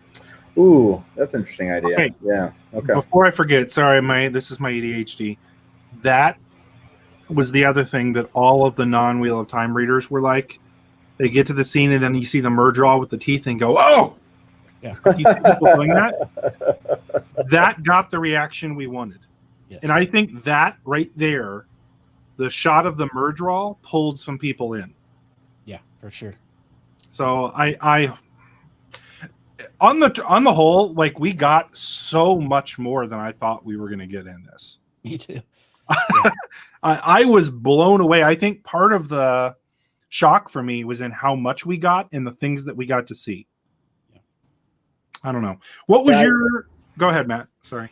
Ooh, that's an interesting idea. Okay. Yeah. Okay. Before I forget, sorry, this is my ADHD. That was the other thing that all of the non-Wheel of Time readers were like. They get to the scene and then you see the Murdraw with the teeth and go, oh! Yeah. You see people doing that? That got the reaction we wanted. Yes. And I think that right there, the shot of the merge roll pulled some people in. Yeah, for sure. So I on the whole, like, we got so much more than I thought we were going to get in this. Me too. I was blown away. I think part of the shock for me was in how much we got and the things that we got to see. Yeah. I don't know. What was your... Go ahead, Matt. Sorry.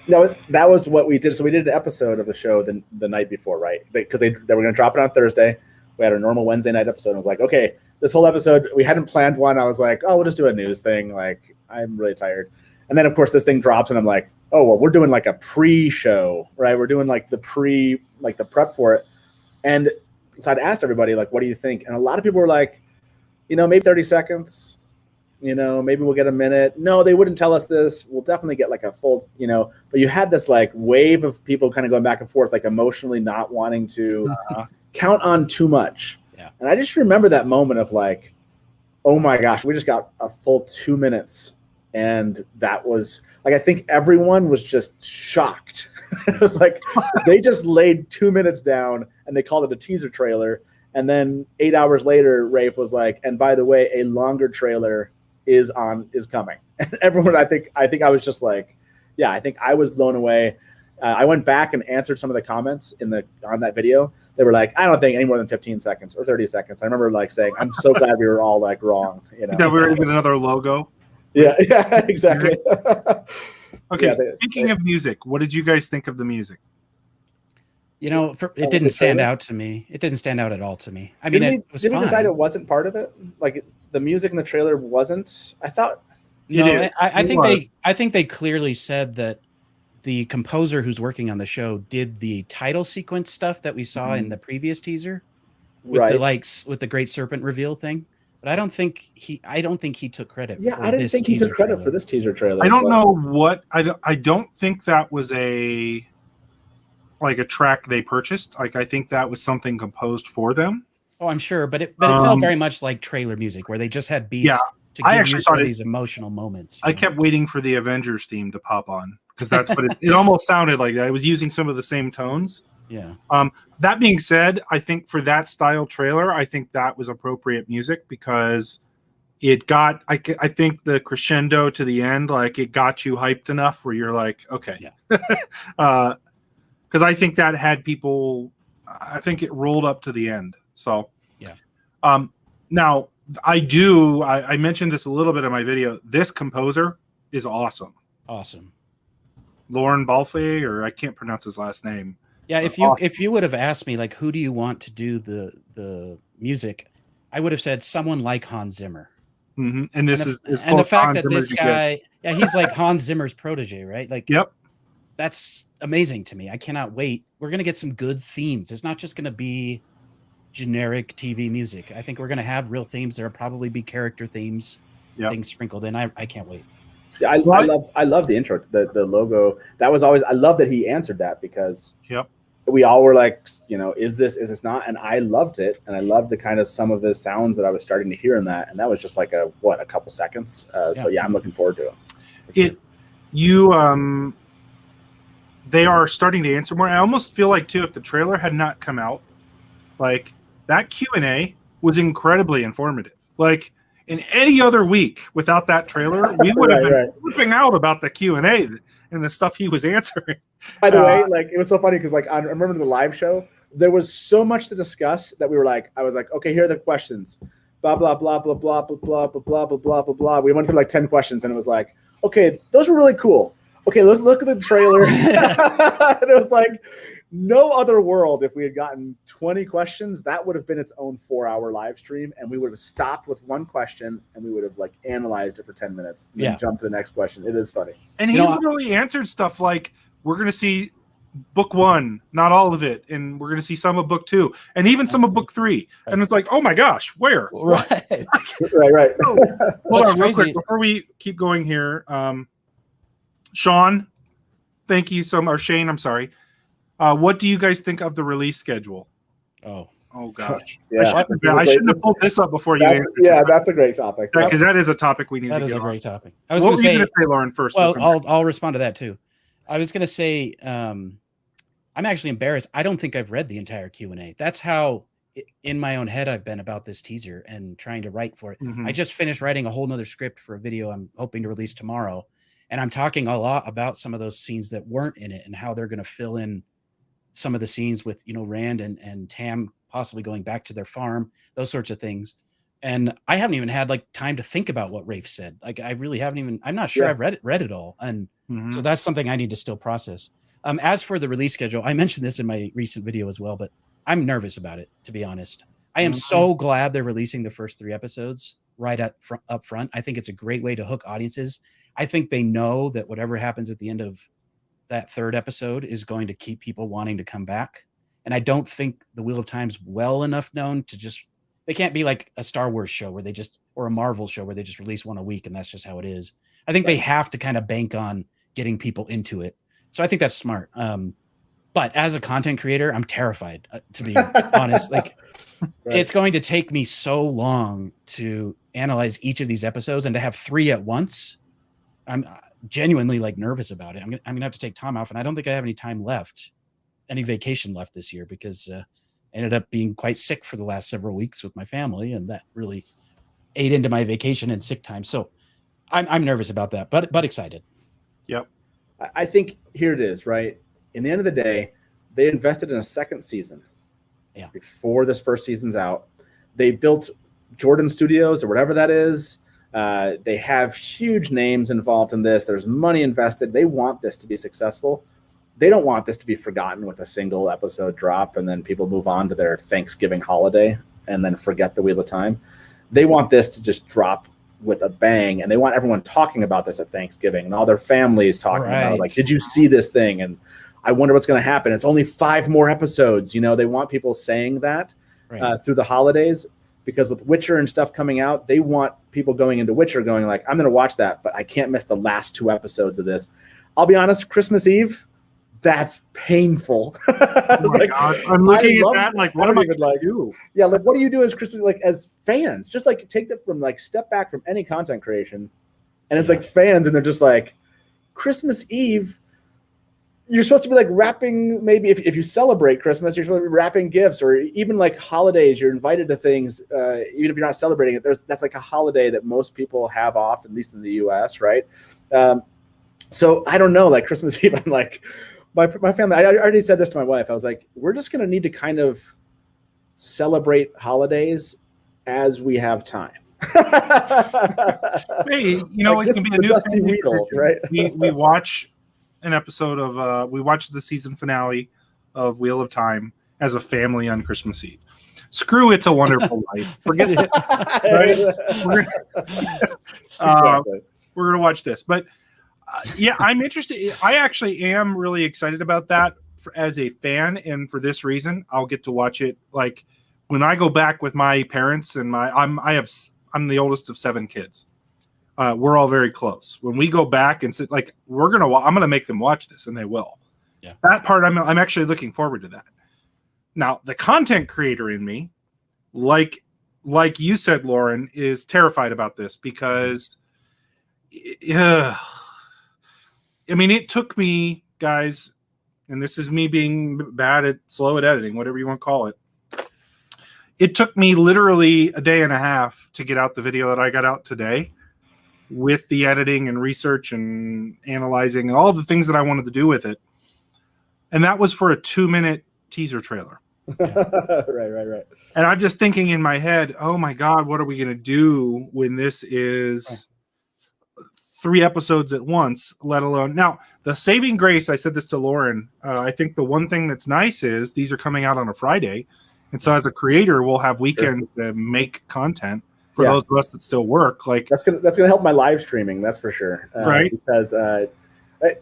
No, that was what we did. So we did an episode of the show the night before, right? Because they were going to drop it on Thursday. We had our normal Wednesday night episode. And I was like, okay, this whole episode, we hadn't planned one. I was like, oh, we'll just do a news thing. Like, I'm really tired. And then, of course, this thing drops, and I'm like, oh, well, we're doing like a pre-show, right? We're doing like the prep for it. And so I'd asked everybody, like, what do you think? And a lot of people were like, maybe 30 seconds. Maybe we'll get a minute. No, they wouldn't tell us this. We'll definitely get like a full, but you had this like wave of people kind of going back and forth, like emotionally not wanting to count on too much. Yeah. And I just remember that moment of like, oh my gosh, we just got a full 2 minutes. And that was like, I think everyone was just shocked. It was like, they just laid 2 minutes down and they called it a teaser trailer. And then 8 hours later, Rafe was like, and by the way, a longer trailer is coming. And everyone, I think I was just like, yeah, I think I was blown away. I went back and answered some of the comments on that video. They were like, I don't think any more than 15 seconds or 30 seconds. I remember like saying, I'm so glad we were all like wrong. That we were even another logo. Yeah, exactly. Okay, speaking of music, what did you guys think of the music? It didn't stand out to me. It didn't stand out at all to me. I mean, it was did fine. we decide it wasn't part of it? Like the music in the trailer wasn't? I thought. No, I think they clearly said that the composer who's working on the show did the title sequence stuff that we saw in the previous teaser with with the Great Serpent reveal thing. But I don't think he took credit. Yeah, for I didn't this think he took credit trailer. for this teaser trailer. I don't know what I don't think that was a track they purchased. Like, I think that was something composed for them. Oh, I'm sure, but it felt very much like trailer music where they just had beats to give you some of these emotional moments. I kept waiting for the Avengers theme to pop on because that's what it almost sounded like. That. It was using some of the same tones. Yeah. That being said, I think for that style trailer, I think that was appropriate music because it got, I think the crescendo to the end, like it got you hyped enough where you're like, okay. Yeah. Because I think that had people, I think it rolled up to the end. So, yeah. Now, I mentioned this a little bit in my video. This composer is awesome. Awesome. Lauren Balfe, or I can't pronounce his last name. Yeah, if you would have asked me, like, who do you want to do the music, I would have said someone like Hans Zimmer. Mm-hmm. And this is the fact that this guy, he's like Hans Zimmer's protege, right? Like, yep. That's amazing to me. I cannot wait. We're going to get some good themes. It's not just going to be generic TV music. I think we're going to have real themes. There'll probably be character themes, things sprinkled in. I can't wait. Yeah, I love the intro, the logo. That was always, I love that he answered that because we all were like, is this not? And I loved it. And I loved the kind of some of the sounds that I was starting to hear in that. And that was just like a couple seconds. So yeah, I'm looking forward to it. They are starting to answer more. I almost feel like too, if the trailer had not come out, like that Q&A was incredibly informative. Like in any other week without that trailer, we would have been flipping out about the Q&A and the stuff he was answering. By the way, like it was so funny because like I remember the live show, there was so much to discuss that we were like, I was like, okay, here are the questions. Blah blah blah blah blah blah blah blah blah blah blah blah blah. We went through like 10 questions and it was like, okay, those were really cool. Okay, look at the trailer. And it was like no other world. If we had gotten 20 questions, that would have been its own 4-hour live stream, and we would have stopped with one question and we would have like analyzed it for 10 minutes. And then jumped to the next question. It is funny. And he literally answered stuff like, "We're going to see book 1, not all of it, and we're going to see some of book 2, and even some of book 3." Right. And it's like, oh my gosh, where? Right. Hold on, real quick before we keep going here. Sean, thank you so much. Or Shane, I'm sorry. What do you guys think of the release schedule? Oh gosh. Yeah. I shouldn't have pulled this up before you answered. Yeah, that's a great topic. Because that is a topic we need to get on. That is a great topic. I was going to say, Lauren, first. Well, I'll respond to that too. I was going to say, I'm actually embarrassed. I don't think I've read the entire Q&A. That's how in my own head I've been about this teaser and trying to write for it. Mhm. I just finished writing a whole nother script for a video I'm hoping to release tomorrow. And I'm talking a lot about some of those scenes that weren't in it and how they're going to fill in some of the scenes with, Rand and Tam possibly going back to their farm, those sorts of things. And I haven't even had like time to think about what Rafe said. Like I really haven't even, I'm not sure I've read it all. And so that's something I need to still process. As for the release schedule, I mentioned this in my recent video as well, but I'm nervous about it, to be honest. I am so glad they're releasing the first 3 episodes right up front. I think it's a great way to hook audiences. I think they know that whatever happens at the end of that 3rd episode is going to keep people wanting to come back. And I don't think the Wheel of Time's well enough known to just, they can't be like a Star Wars show where they just, or a Marvel show where they just release one a week and that's just how it is. I think they have to kind of bank on getting people into it. So I think that's smart. But as a content creator, I'm terrified, to be honest. Like, it's going to take me so long to analyze each of these episodes, and to have 3 at once, I'm genuinely like nervous about it. I'm gonna have to take time off, and I don't think I have any time left, any vacation left this year, because I ended up being quite sick for the last several weeks with my family, and that really ate into my vacation and sick time. So I'm nervous about that, but excited. Yep. I think here it is, right? In the end of the day, they invested in a 2nd season. Yeah. Before this first season's out, they built Jordan Studios or whatever that is. They have huge names involved in this. There's money invested. They want this to be successful. They don't want this to be forgotten with a single episode drop and then people move on to their Thanksgiving holiday and then forget the Wheel of Time. They want this to just drop with a bang, and they want everyone talking about this at Thanksgiving and all their families talking about, like, did you see this thing? And I wonder what's going to happen. It's only 5 more episodes. They want people saying that through the holidays, because with Witcher and stuff coming out, they want people going into Witcher going like, I'm going to watch that, but I can't miss the last 2 episodes of this. I'll be honest, Christmas Eve, that's painful. Oh my God. I'm looking at that like, what am I going to do? Yeah, like, what do you do as Christmas, like, as fans? Just like take that from, like, step back from any content creation, and it's like fans, and they're just like, Christmas Eve, you're supposed to be like wrapping, maybe if you celebrate Christmas, you're supposed to be wrapping gifts, or even like holidays, you're invited to things, even if you're not celebrating it, that's like a holiday that most people have off, at least in the US, right? So I don't know, like Christmas Eve, I'm like, my family, I already said this to my wife. I was like, we're just going to need to kind of celebrate holidays as we have time. Hey, it can be a new Dusty Weedle, right? we watch an episode of we watched the season finale of Wheel of Time as a family on Christmas Eve. Screw It's a Wonderful Life. Forget it. Right? We're gonna watch this, but yeah, I'm interested. I actually am really excited about that as a fan, and for this reason, I'll get to watch it. Like when I go back with my parents and I'm the oldest of 7 kids. We're all very close. When we go back and sit, like I'm gonna make them watch this, and they will. Yeah. That part, I'm actually looking forward to that. Now, the content creator in me, like you said, Lauren, is terrified about this because, it took me, guys, and this is me being slow at editing, whatever you want to call it. It took me literally a day and a half to get out the video that I got out today, with the editing and research and analyzing and all the things that I wanted to do with it. And that was for a 2-minute teaser trailer. Right. And I'm just thinking in my head, oh my God, what are we going to do when this is 3 episodes at once, let alone now the saving grace. I said this to Lauren. I think the one thing that's nice is these are coming out on a Friday. And so as a creator, we'll have weekends to make content for those of us that still work. Like that's gonna help my live streaming. That's for sure. Right. Because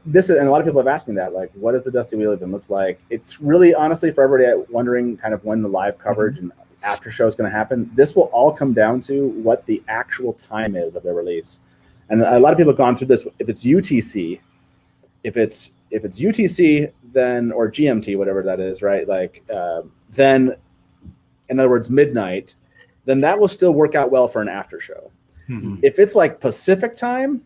this is, and a lot of people have asked me that, like, what does the Dusty Wheel even look like? It's really, honestly, for everybody wondering kind of when the live coverage and after show is going to happen, this will all come down to what the actual time is of the release. And a lot of people have gone through this. If it's UTC, then, or GMT, whatever that is, right? Like, then, in other words, midnight, then that will still work out well for an after show. Mm-hmm. If it's like Pacific time,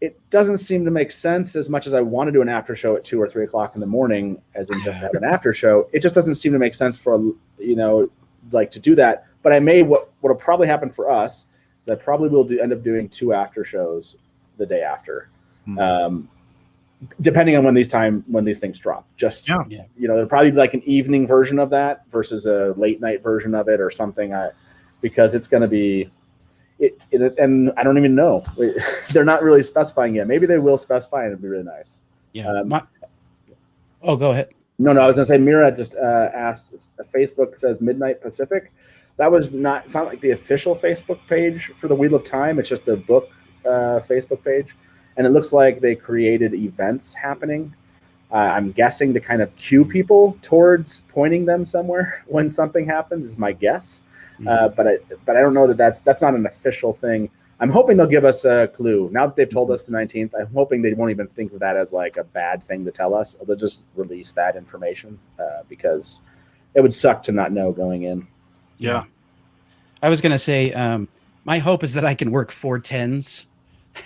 it doesn't seem to make sense as much as I want to do an after show at 2 or 3 o'clock in the morning, as in just to have an after show. It just doesn't seem to make sense for, like to do that. But I may, what'll probably happen for us is I probably will end up doing 2 after shows the day after. Depending on when these things drop. Just there'll probably be like an evening version of that versus a late night version of it or something. Because it's going to be and I don't even know. They're not really specifying yet. Maybe they will specify, and it'd be really nice. Yeah. Go ahead. No, I was going to say Mira just asked. Facebook says midnight Pacific. That was not. It's not like the official Facebook page for the Wheel of Time. It's just the book Facebook page. And it looks like they created events happening. I'm guessing to kind of cue people towards pointing them somewhere when something happens is my guess. But I don't know that's not an official thing. I'm hoping they'll give us a clue. Now that they've told us the 19th, I'm hoping they won't even think of that as like a bad thing to tell us. They'll just release that information because it would suck to not know going in. Yeah. I was going to say, my hope is that I can work 4 10s.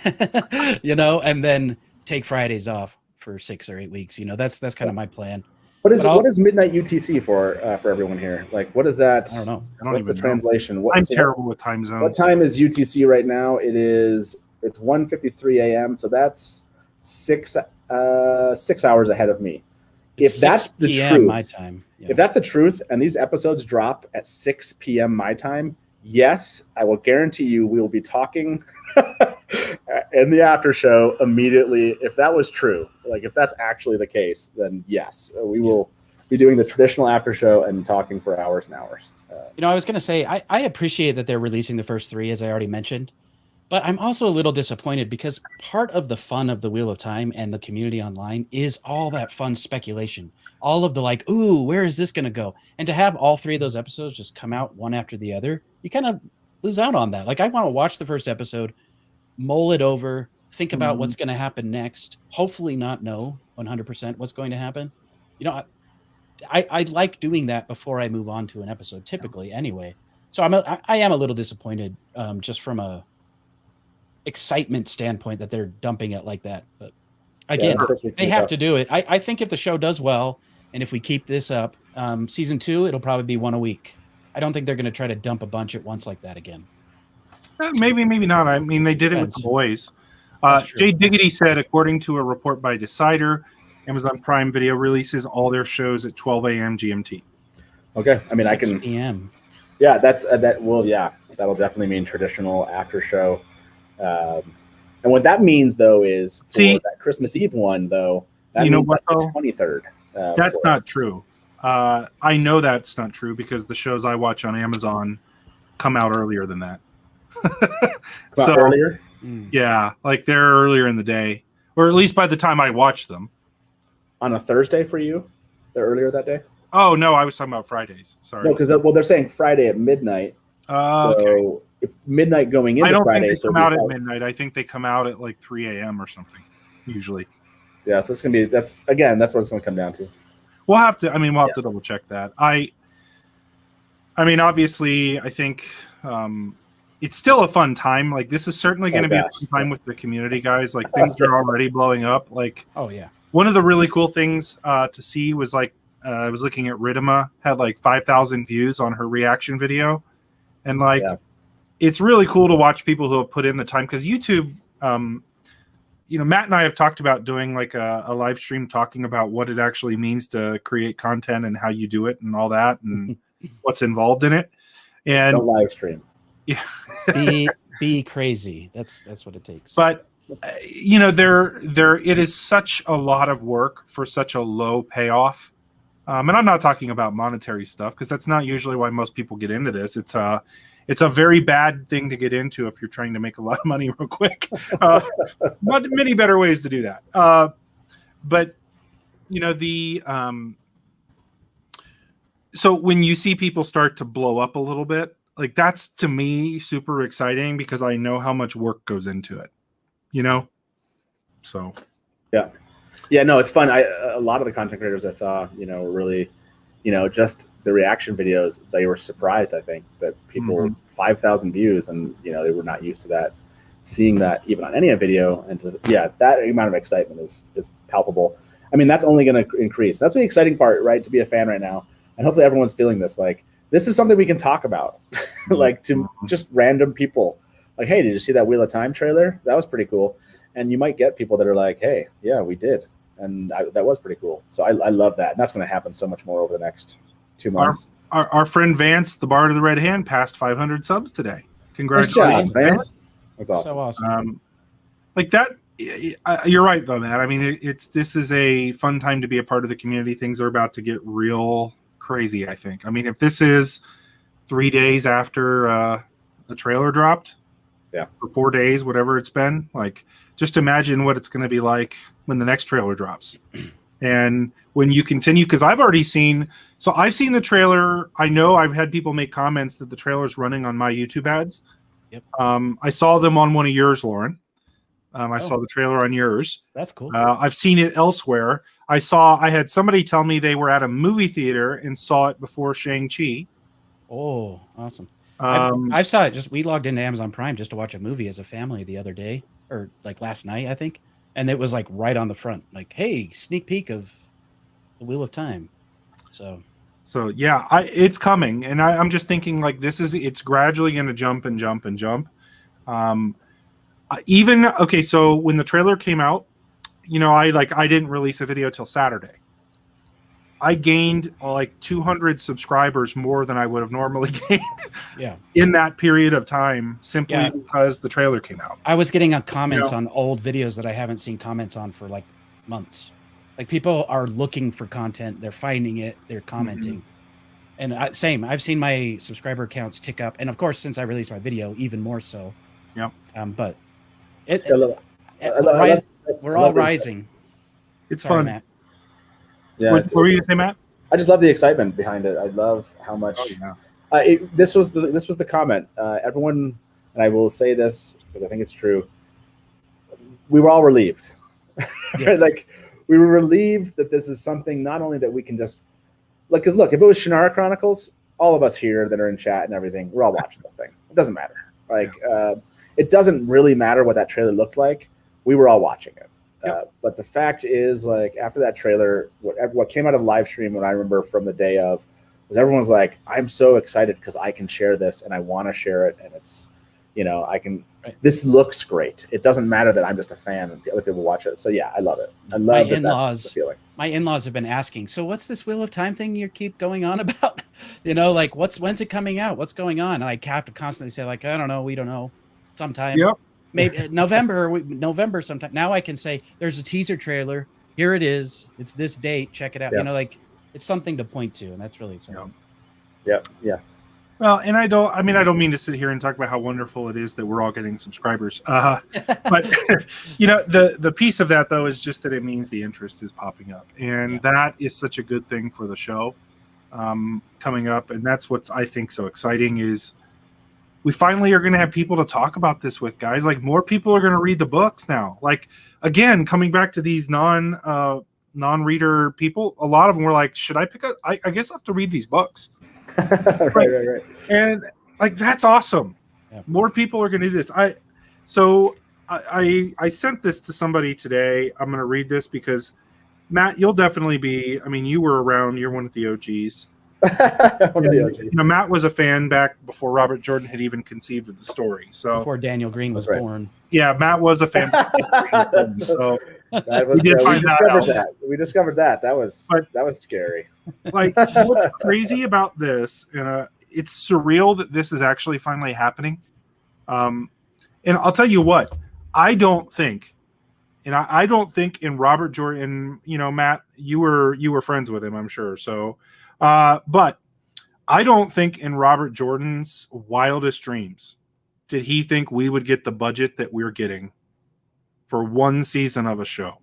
And then take Fridays off for 6 or 8 weeks. That's kind of my plan. What is midnight UTC for everyone here? Like, what is that? I don't know. What's the translation? I'm terrible with time zones. What time is UTC right now? It's 1:53 a.m. So that's 6 hours ahead of me. If that's the truth, my time. Yeah. If that's the truth, and these episodes drop at 6 p.m. my time, yes, I will guarantee you we will be talking in the after show immediately. If that was true, like if that's actually the case, then yes, we will be doing the traditional after show and talking for hours and hours. I was going to say, I appreciate that they're releasing the first 3, as I already mentioned, but I'm also a little disappointed because part of the fun of the Wheel of Time and the community online is all that fun speculation, all of the like, ooh, where is this going to go? And to have all 3 of those episodes just come out one after the other, you kind of lose out on that. Like, I want to watch the first episode, mull it over, think about what's going to happen next, hopefully not know 100% what's going to happen. I like doing that before I move on to an episode, typically anyway. So I am a little disappointed just from a excitement standpoint that they're dumping it like that. But again, they have to do it. I think if the show does well, and if we keep this up, season 2, it'll probably be 1 a week. I don't think they're going to try to dump a bunch at once like that again. Maybe not. I mean, they did it with the boys. Jay Diggity said, according to a report by Decider, Amazon Prime Video releases all their shows at 12 a.m. GMT. Okay. I mean, 6 p.m. Yeah, that's that. Well, yeah, that'll definitely mean traditional after show. And what that means, though, is for that Christmas Eve one, though, that means that's the 23rd. That's not true. I know that's not true because the shows I watch on Amazon come out earlier than that. So earlier? Yeah, like they're earlier in the day, or at least by the time I watch them. On a Thursday for you? They're earlier that day? Oh, no, I was talking about Fridays. Sorry. No, because they're saying Friday at midnight. So if midnight going into Friday. I don't think they come out at midnight. I think they come out at like 3 a.m. or something, usually. Yeah, so it's going to be, that's what it's going to come down to. We'll have to double check that. I mean, obviously, I think it's still a fun time. Like, this is certainly going to be a fun time with the community, guys. Like, things are already blowing up. Like, oh yeah. One of the really cool things to see was like, I was looking at Ridima, had like 5,000 views on her reaction video. And like, it's really cool to watch people who have put in the time, because YouTube, Matt and I have talked about doing like a live stream talking about what it actually means to create content and how you do it and all that and what's involved in it. And don't live stream. Yeah. be crazy. That's what it takes. But it is such a lot of work for such a low payoff. And I'm not talking about monetary stuff, because that's not usually why most people get into this. It's a very bad thing to get into if you're trying to make a lot of money real quick. Many better ways to do that. But so when you see people start to blow up a little bit, like, that's to me super exciting, because I know how much work goes into it. So yeah, no, it's fun. A lot of the content creators I saw, really, just the reaction videos, they were surprised, I think, that people 5,000 views, and they were not used to that. seeing that even on any video, and that amount of excitement is palpable. I mean, that's only going to increase. That's the exciting part, right? To be a fan right now, and hopefully everyone's feeling this. Like, this is something we can talk about, like to just random people. Like, hey, did you see that Wheel of Time trailer? That was pretty cool. And you might get people that are like, hey, yeah, we did, and that was pretty cool. So I love that, and that's going to happen so much more over the next 2 months. Our friend Vance, the Bard of the Red Hand, passed 500 subs today. Congratulations, Vance. That's awesome. So awesome. Like that, you're right though, Matt. I mean, this is a fun time to be a part of the community. Things are about to get real crazy, I think. I mean, if this is 3 days after the trailer dropped, for 4 days, whatever it's been, like, just imagine what it's going to be like when the next trailer drops. And when you continue, because I've seen the trailer. I know I've had people make comments that the trailer's running on my YouTube ads. Yep. I saw them on one of yours, Lauren. I saw the trailer on yours. That's cool. I've seen it elsewhere. I had somebody tell me they were at a movie theater and saw it before Shang-Chi. Oh, awesome. I saw it. We logged into Amazon Prime just to watch a movie as a family the other day, or like last night, I think. And it was like right on the front, like, hey, sneak peek of the Wheel of Time. So yeah, it's coming. And I'm just thinking, like, it's gradually going to jump and jump and jump. So when the trailer came out, I didn't release a video till Saturday. I gained like 200 subscribers more than I would have normally gained in that period of time, simply because the trailer came out. I was getting comments on old videos that I haven't seen comments on for like months. Like, people are looking for content. They're finding it. They're commenting. And I've seen my subscriber counts tick up. And of course, since I released my video, even more so. Yep. But we're all rising. It's fun. Matt. Yeah, what were you going to say, Matt? I just love the excitement behind it. I love how much. This was the comment. Everyone, and I will say this because I think it's true. We were all relieved. Right? Like, we were relieved that this is something not only that we can just because look, if it was Shannara Chronicles, all of us here that are in chat and everything, we're all watching this thing. It doesn't matter. Like, it doesn't really matter what that trailer looked like. We were all watching it. But the fact is, like, after that trailer, what came out of the live stream, what I remember from the day of, was everyone's like, I'm so excited because I can share this and I want to share it. And it's, I can, this looks great. It doesn't matter that I'm just a fan and the other people watch it. So yeah, I love it. I love that's the feeling. My in-laws have been asking, so what's this Wheel of Time thing you keep going on about? Like, when's it coming out? What's going on? And I have to constantly say, like, I don't know. We don't know. Sometime. Yep. Maybe November sometime. Now I can say there's a teaser trailer. Here it is. It's this date. Check it out. Like, it's something to point to, and that's really exciting. Yeah. Well, and I don't mean to sit here and talk about how wonderful it is that we're all getting subscribers. But the piece of that though is just that it means the interest is popping up, and that is such a good thing for the show coming up. And that's what's, I think, so exciting is we finally are going to have people to talk about this with, guys. Like, more people are going to read the books now. Like, again, coming back to these non-reader people, a lot of them were like, should I pick up? I guess I have to read these books. right. And like, that's awesome. Yeah. More people are going to do this. I sent this to somebody today. I'm going to read this because, Matt, you'll definitely be, you were around. You're one of the OGs. Matt was a fan back before Robert Jordan had even conceived of the story. So before Daniel Green was born. Yeah, Matt was a fan. We discovered that. That was scary. Like, what's crazy about this, and it's surreal that this is actually finally happening. And I'll tell you what, I don't think in Robert Jordan, Matt, you were friends with him, I'm sure. So. But I don't think in Robert Jordan's wildest dreams did he think we would get the budget that we're getting for one season of a show.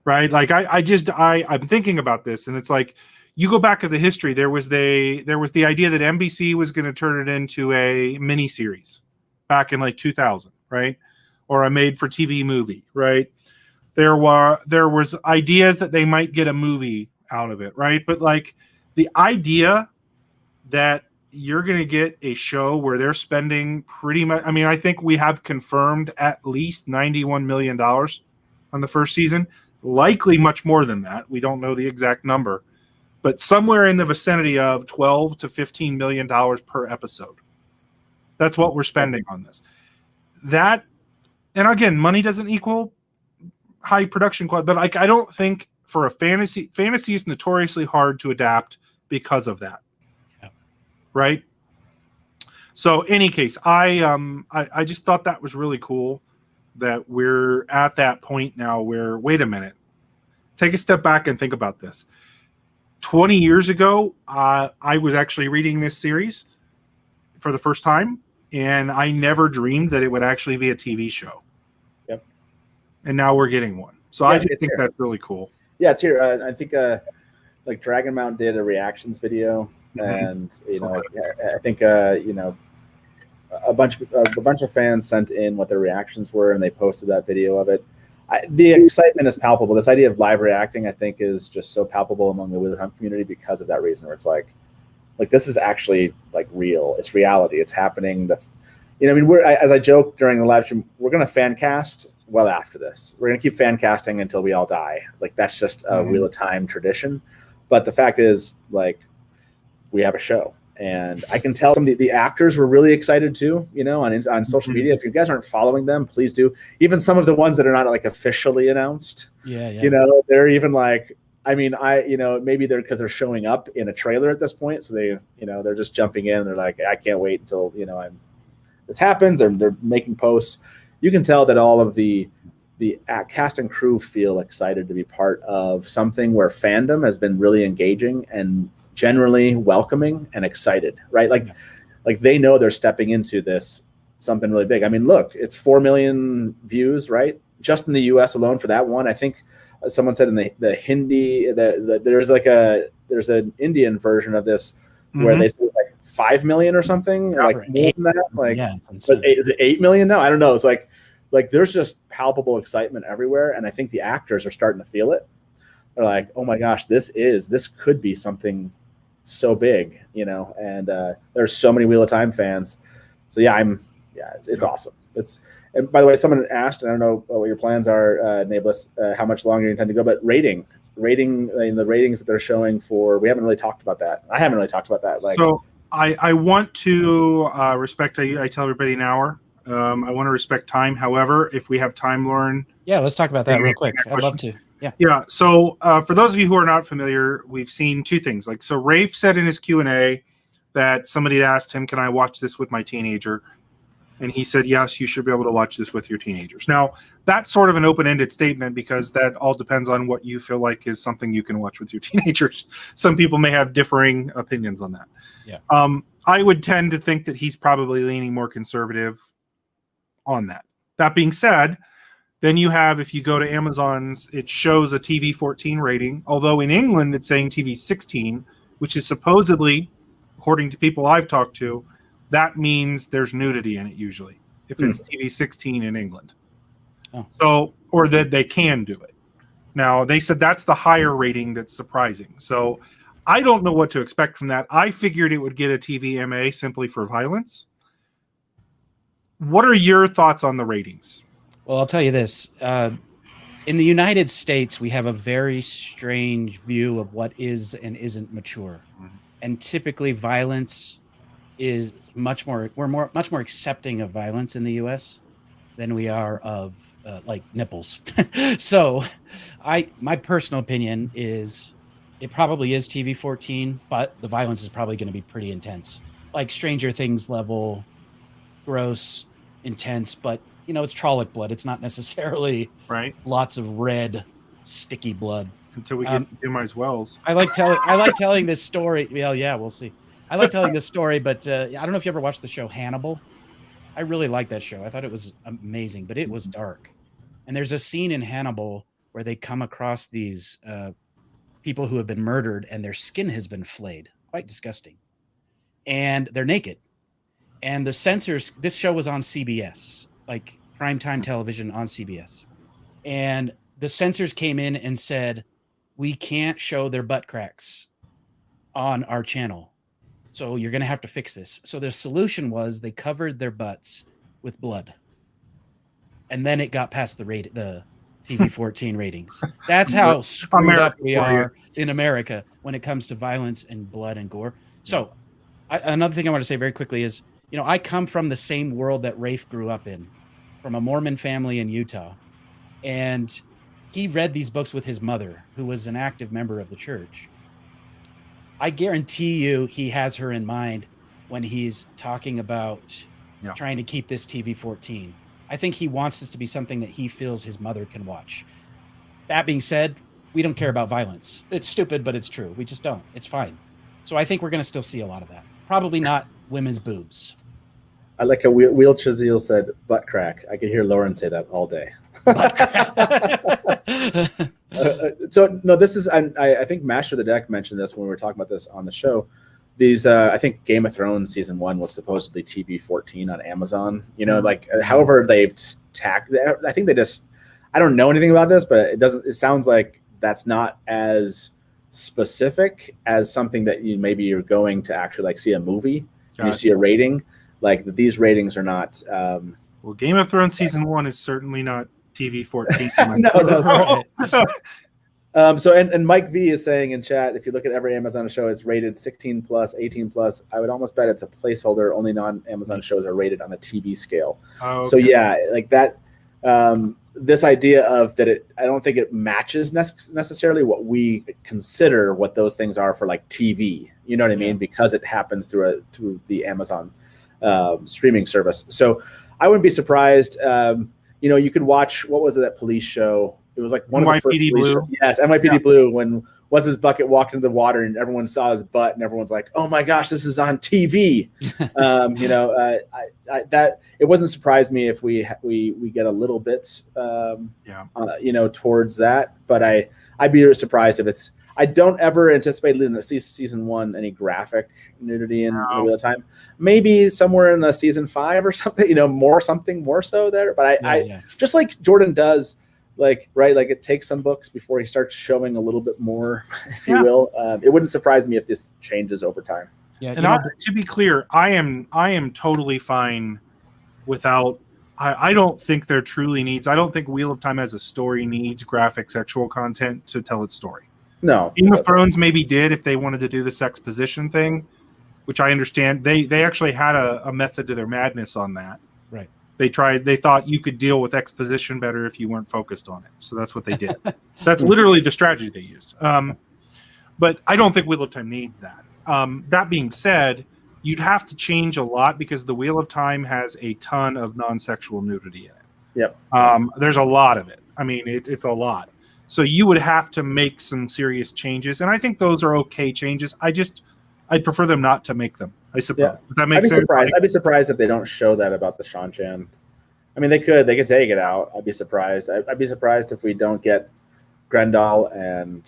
Right? Like, I'm thinking about this, and it's like, you go back to the history. There was the idea that NBC was going to turn it into a mini series back in like 2000, right? Or a made for TV movie, right? There was ideas that they might get a movie out of it, right? But like, the idea that you're going to get a show where they're spending pretty much. I mean, I think we have confirmed at least $91 million on the first season, likely much more than that. We don't know the exact number, but somewhere in the vicinity of 12 to $15 million per episode. That's what we're spending on this. That, and again, money doesn't equal high production quality, but like, I don't think for a fantasy is notoriously hard to adapt because of that. Yeah. Right. So any case, I just thought that was really cool that we're at that point now where, wait a minute, take a step back and think about this. 20 years ago, I was actually reading this series for the first time, and I never dreamed that it would actually be a TV show. Yep. And now we're getting one. So I just think that's really cool. Yeah, it's here. I think like Dragon Mount did a reactions video, and I think a bunch of fans sent in what their reactions were, and they posted that video of it. The excitement is palpable. This idea of live reacting, I think, is just so palpable among the Wheel of Hunt community because of that reason. Where it's like this is actually like real. It's reality. It's happening. I mean, as I joked during the live stream, we're gonna fan cast well after this. We're gonna keep fan casting until we all die. Like that's just a Wheel of Time tradition. But the fact is, like, we have a show. And I can tell some of the actors were really excited too, on social media. If you guys aren't following them, please do. Even some of the ones that are not like officially announced, they're even like, I mean, maybe they're because they're showing up in a trailer at this point. So they're just jumping in. They're like, I can't wait until, this happens. They're making posts. You can tell that all of the cast and crew feel excited to be part of something where fandom has been really engaging and generally welcoming and excited, right? Like they know they're stepping into this something really big. I mean, look, it's 4 million views, right? Just in the US alone for that one. I think someone said in the Hindi, there's an Indian version of this where they say like 5 million or something, like more than that. Like, but is it 8 million now? I don't know. It's like there's just palpable excitement everywhere, and I think the actors are starting to feel it. They're like, oh my gosh, this could be something so big, and there's so many Wheel of Time fans. So it's awesome. And by the way, someone asked, and I don't know what your plans are, Nae'Blis, how much longer you intend to go, but rating the ratings that they're showing for, we haven't really talked about that. I haven't really talked about that. So I want to respect, I tell everybody an hour. I want to respect time. However, if we have time, Lauren. Yeah, let's talk about that real quick. I'd love to. Yeah. So for those of you who are not familiar, we've seen two things. So Rafe said in his Q&A that somebody had asked him, can I watch this with my teenager? And he said, yes, you should be able to watch this with your teenagers. Now, that's sort of an open-ended statement because that all depends on what you feel like is something you can watch with your teenagers. Some people may have differing opinions on that. Yeah. I would tend to think that he's probably leaning more conservative on that. That being said, then you have, if you go to Amazon's, it shows a TV 14 rating, although in England it's saying TV 16, which is supposedly, according to people I've talked to, that means there's nudity in it usually, if it's TV 16 in England. Oh. So, or that they can do it. Now, they said that's the higher rating that's surprising. So I don't know what to expect from that. I figured it would get a TV MA simply for violence. What are your thoughts on the ratings? Well, I'll tell you this. In the United States, we have a very strange view of what is and isn't mature. And typically violence is much more accepting of violence in the US than we are of like nipples. So my personal opinion is it probably is TV 14, but the violence is probably going to be pretty intense. Like Stranger Things level, gross, intense, but it's Trolloc blood. It's not necessarily lots of red, sticky blood. Until we get to Dumai's Wells. I like telling this story. Well, yeah, we'll see. I like telling this story, but I don't know if you ever watched the show Hannibal. I really liked that show. I thought it was amazing, but it was dark. And there's a scene in Hannibal where they come across these people who have been murdered and their skin has been flayed. Quite disgusting. And they're naked. And the censors, this show was on CBS, like primetime television on CBS. And the censors came in and said, we can't show their butt cracks on our channel. So you're going to have to fix this. So their solution was they covered their butts with blood. And then it got past the TV-14 ratings. That's how screwed up we are in America when it comes to violence and blood and gore. So another thing I want to say very quickly is, I come from the same world that Rafe grew up in, from a Mormon family in Utah. And he read these books with his mother, who was an active member of the church. I guarantee you he has her in mind when he's talking about trying to keep this TV-14. I think he wants this to be something that he feels his mother can watch. That being said, we don't care about violence. It's stupid, but it's true. We just don't. It's fine. So I think we're going to still see a lot of that. Probably not women's boobs. I like how Wheel Chazil said butt crack. I could hear Lauren say that all day. So no, this is, I think Master the Deck mentioned this when we were talking about this on the show. These, I think Game of Thrones season 1 was supposedly TV-14 on Amazon. However they've tacked. I think they just. I don't know anything about this, but it sounds like that's not as specific as something that maybe you're going to actually see a movie. And you see a rating. Like these ratings are not. Well, Game of Thrones season 1 is certainly not TV-14. No, that's right. So Mike V is saying in chat, if you look at every Amazon show, it's rated 16 plus, 18 plus. I would almost bet it's a placeholder. Only non-Amazon shows are rated on the TV scale. Oh, okay. So yeah, like that. This idea of that, I don't think it matches necessarily what we consider what those things are for like TV. You know what I mean? Because it happens through the Amazon streaming service. So I wouldn't be surprised. You could watch, what was it, that police show? It was like one of the first police shows. Yes, NYPD Blue, when What's His Bucket walked into the water and everyone saw his butt and everyone's like, oh my gosh, this is on TV. That it wouldn't surprise me if we get a little bit towards that, but I'd be surprised if it's. I don't ever anticipate in the season 1 any graphic nudity in real time. Maybe somewhere in the season 5 or something, more so there. But I just like Jordan does, like it takes some books before he starts showing a little bit more, if you will. It wouldn't surprise me if this changes over time. Yeah, and to be clear, I am totally fine without. I don't think there truly needs. I don't think Wheel of Time as a story needs graphic sexual content to tell its story. No, Game of Thrones maybe did if they wanted to do this exposition thing, which I understand. They actually had a method to their madness on that. Right. They thought you could deal with exposition better if you weren't focused on it. So that's what they did. That's literally the strategy they used. But I don't think Wheel of Time needs that. That being said, you'd have to change a lot because the Wheel of Time has a ton of non-sexual nudity in it. Yep. There's a lot of it. I mean, it's a lot. So you would have to make some serious changes, and I think those are okay changes. I'd prefer them not to make them. I suppose. Yeah. Does that make sense? I'd be surprised if they don't show that about the Shan-Chan. I mean, they could take it out. I'd be surprised. I'd be surprised if we don't get Grendel and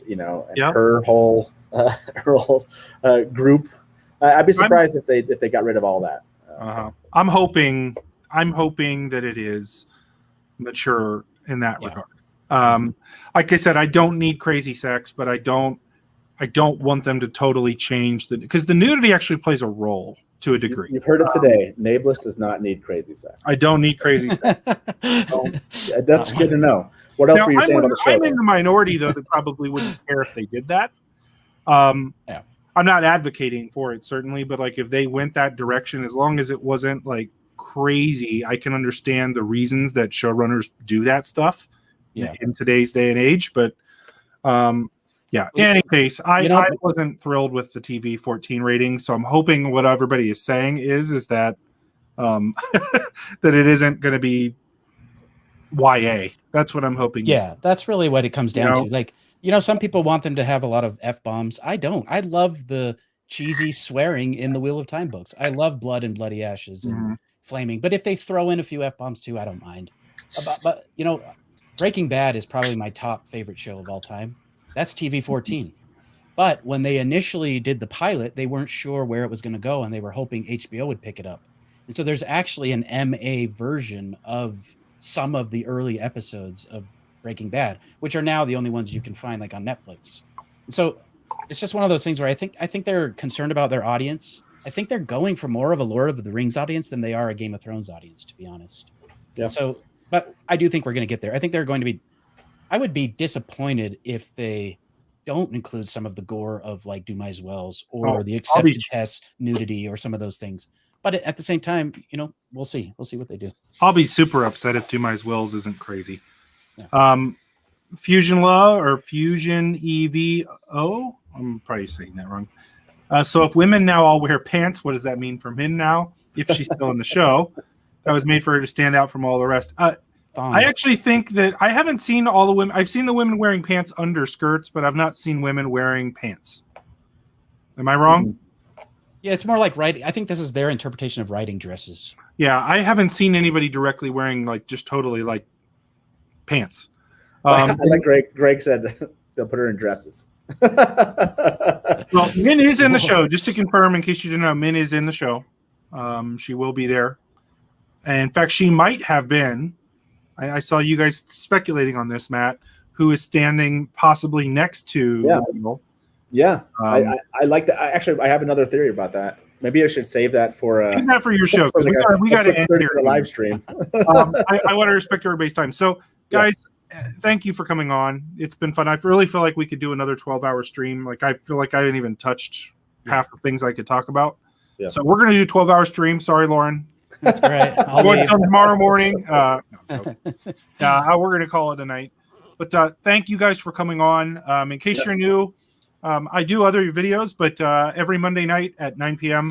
her whole group. I'd be surprised if they got rid of all that. I'm hoping that it is mature in that regard. Like I said, I don't need crazy sex, but I don't want them to totally change because the nudity actually plays a role to a degree. You've heard it today. Nae'Blis does not need crazy sex. I don't need crazy sex. That's good to know. What else were you saying about the show? I'm in the minority though that probably wouldn't care if they did that. I'm not advocating for it certainly, but like if they went that direction, as long as it wasn't like crazy, I can understand the reasons that showrunners do that stuff. In today's day and age, but in any case, I wasn't thrilled with the TV-14 rating, so I'm hoping what everybody is saying is that that it isn't going to be YA. That's what I'm hoping. Yeah, that's really what it comes down to. Like, some people want them to have a lot of F-bombs. I don't. I love the cheesy swearing in the Wheel of Time books. I love blood and bloody ashes and flaming, but if they throw in a few F-bombs too, I don't mind. But Breaking Bad is probably my top favorite show of all time. That's TV-14. But when they initially did the pilot, they weren't sure where it was going to go, and they were hoping HBO would pick it up. And so there's actually an MA version of some of the early episodes of Breaking Bad, which are now the only ones you can find like on Netflix. And so it's just one of those things where I think they're concerned about their audience, I think they're going for more of a Lord of the Rings audience than they are a Game of Thrones audience, to be honest. Yeah. So, but I do think we're going to get there. I think they're going to be. I would be disappointed if they don't include some of the gore of like Dumai's Wells or the accepted test nudity or some of those things. But at the same time, you know, we'll see. We'll see what they do. I'll be super upset if Dumai's Wells isn't crazy. Yeah. Fusion Law or Fusion EVO. I'm probably saying that wrong. So if women now all wear pants, what does that mean for men now? If she's still in the show, that was made for her to stand out from all the rest. I actually think that I haven't seen all the women. I've seen the women wearing pants under skirts, but I've not seen women wearing pants. Am I wrong? Mm-hmm. Yeah, it's more like riding. I think this is their interpretation of riding dresses. Yeah, I haven't seen anybody directly wearing like just totally like pants. Like Greg said, they'll put her in dresses. Well, Min is in the show. Just to confirm, in case you didn't know, Min is in the show. She will be there. And in fact, she might have been. I saw you guys speculating on this, Matt, who is standing possibly next to. Yeah. I like that. Actually, I have another theory about that. Maybe I should save that for your show. We got to end here. The live stream. I want to respect everybody's time. So, guys, thank you for coming on. It's been fun. I really feel like we could do another 12-hour stream. Like I feel like I didn't even touch half the things I could talk about. Yeah. So we're going to do 12-hour stream. Sorry, Lauren. That's great. We're going to come tomorrow morning. We're going to call it a night. But thank you guys for coming on. In case you're new, I do other videos, but every Monday night at 9 p.m.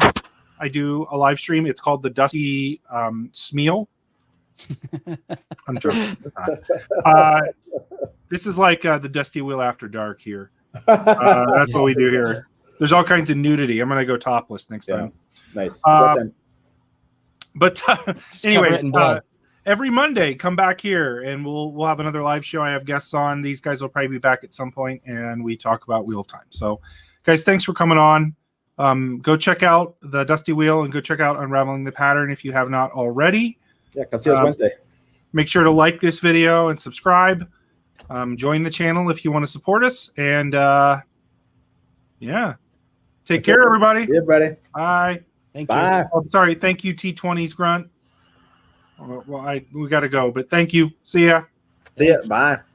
I do a live stream. It's called the Dusty Smeal. I'm joking. This is like the Dusty Wheel After Dark here. That's what we do here. There's all kinds of nudity. I'm going to go topless next time. Nice. But anyway, every Monday, come back here and we'll have another live show. I have guests on. These guys will probably be back at some point, and we talk about Wheel of Time. So, guys, thanks for coming on. Go check out the Dusty Wheel and go check out Unraveling the Pattern if you have not already. Yeah, come see us Wednesday. Make sure to like this video and subscribe. Join the channel if you want to support us. And take care, everybody. See everybody. Bye. Thank Bye. you. Oh, sorry. Thank you, T20's Grunt. Well, we got to go, but thank you. See ya. See ya. Bye.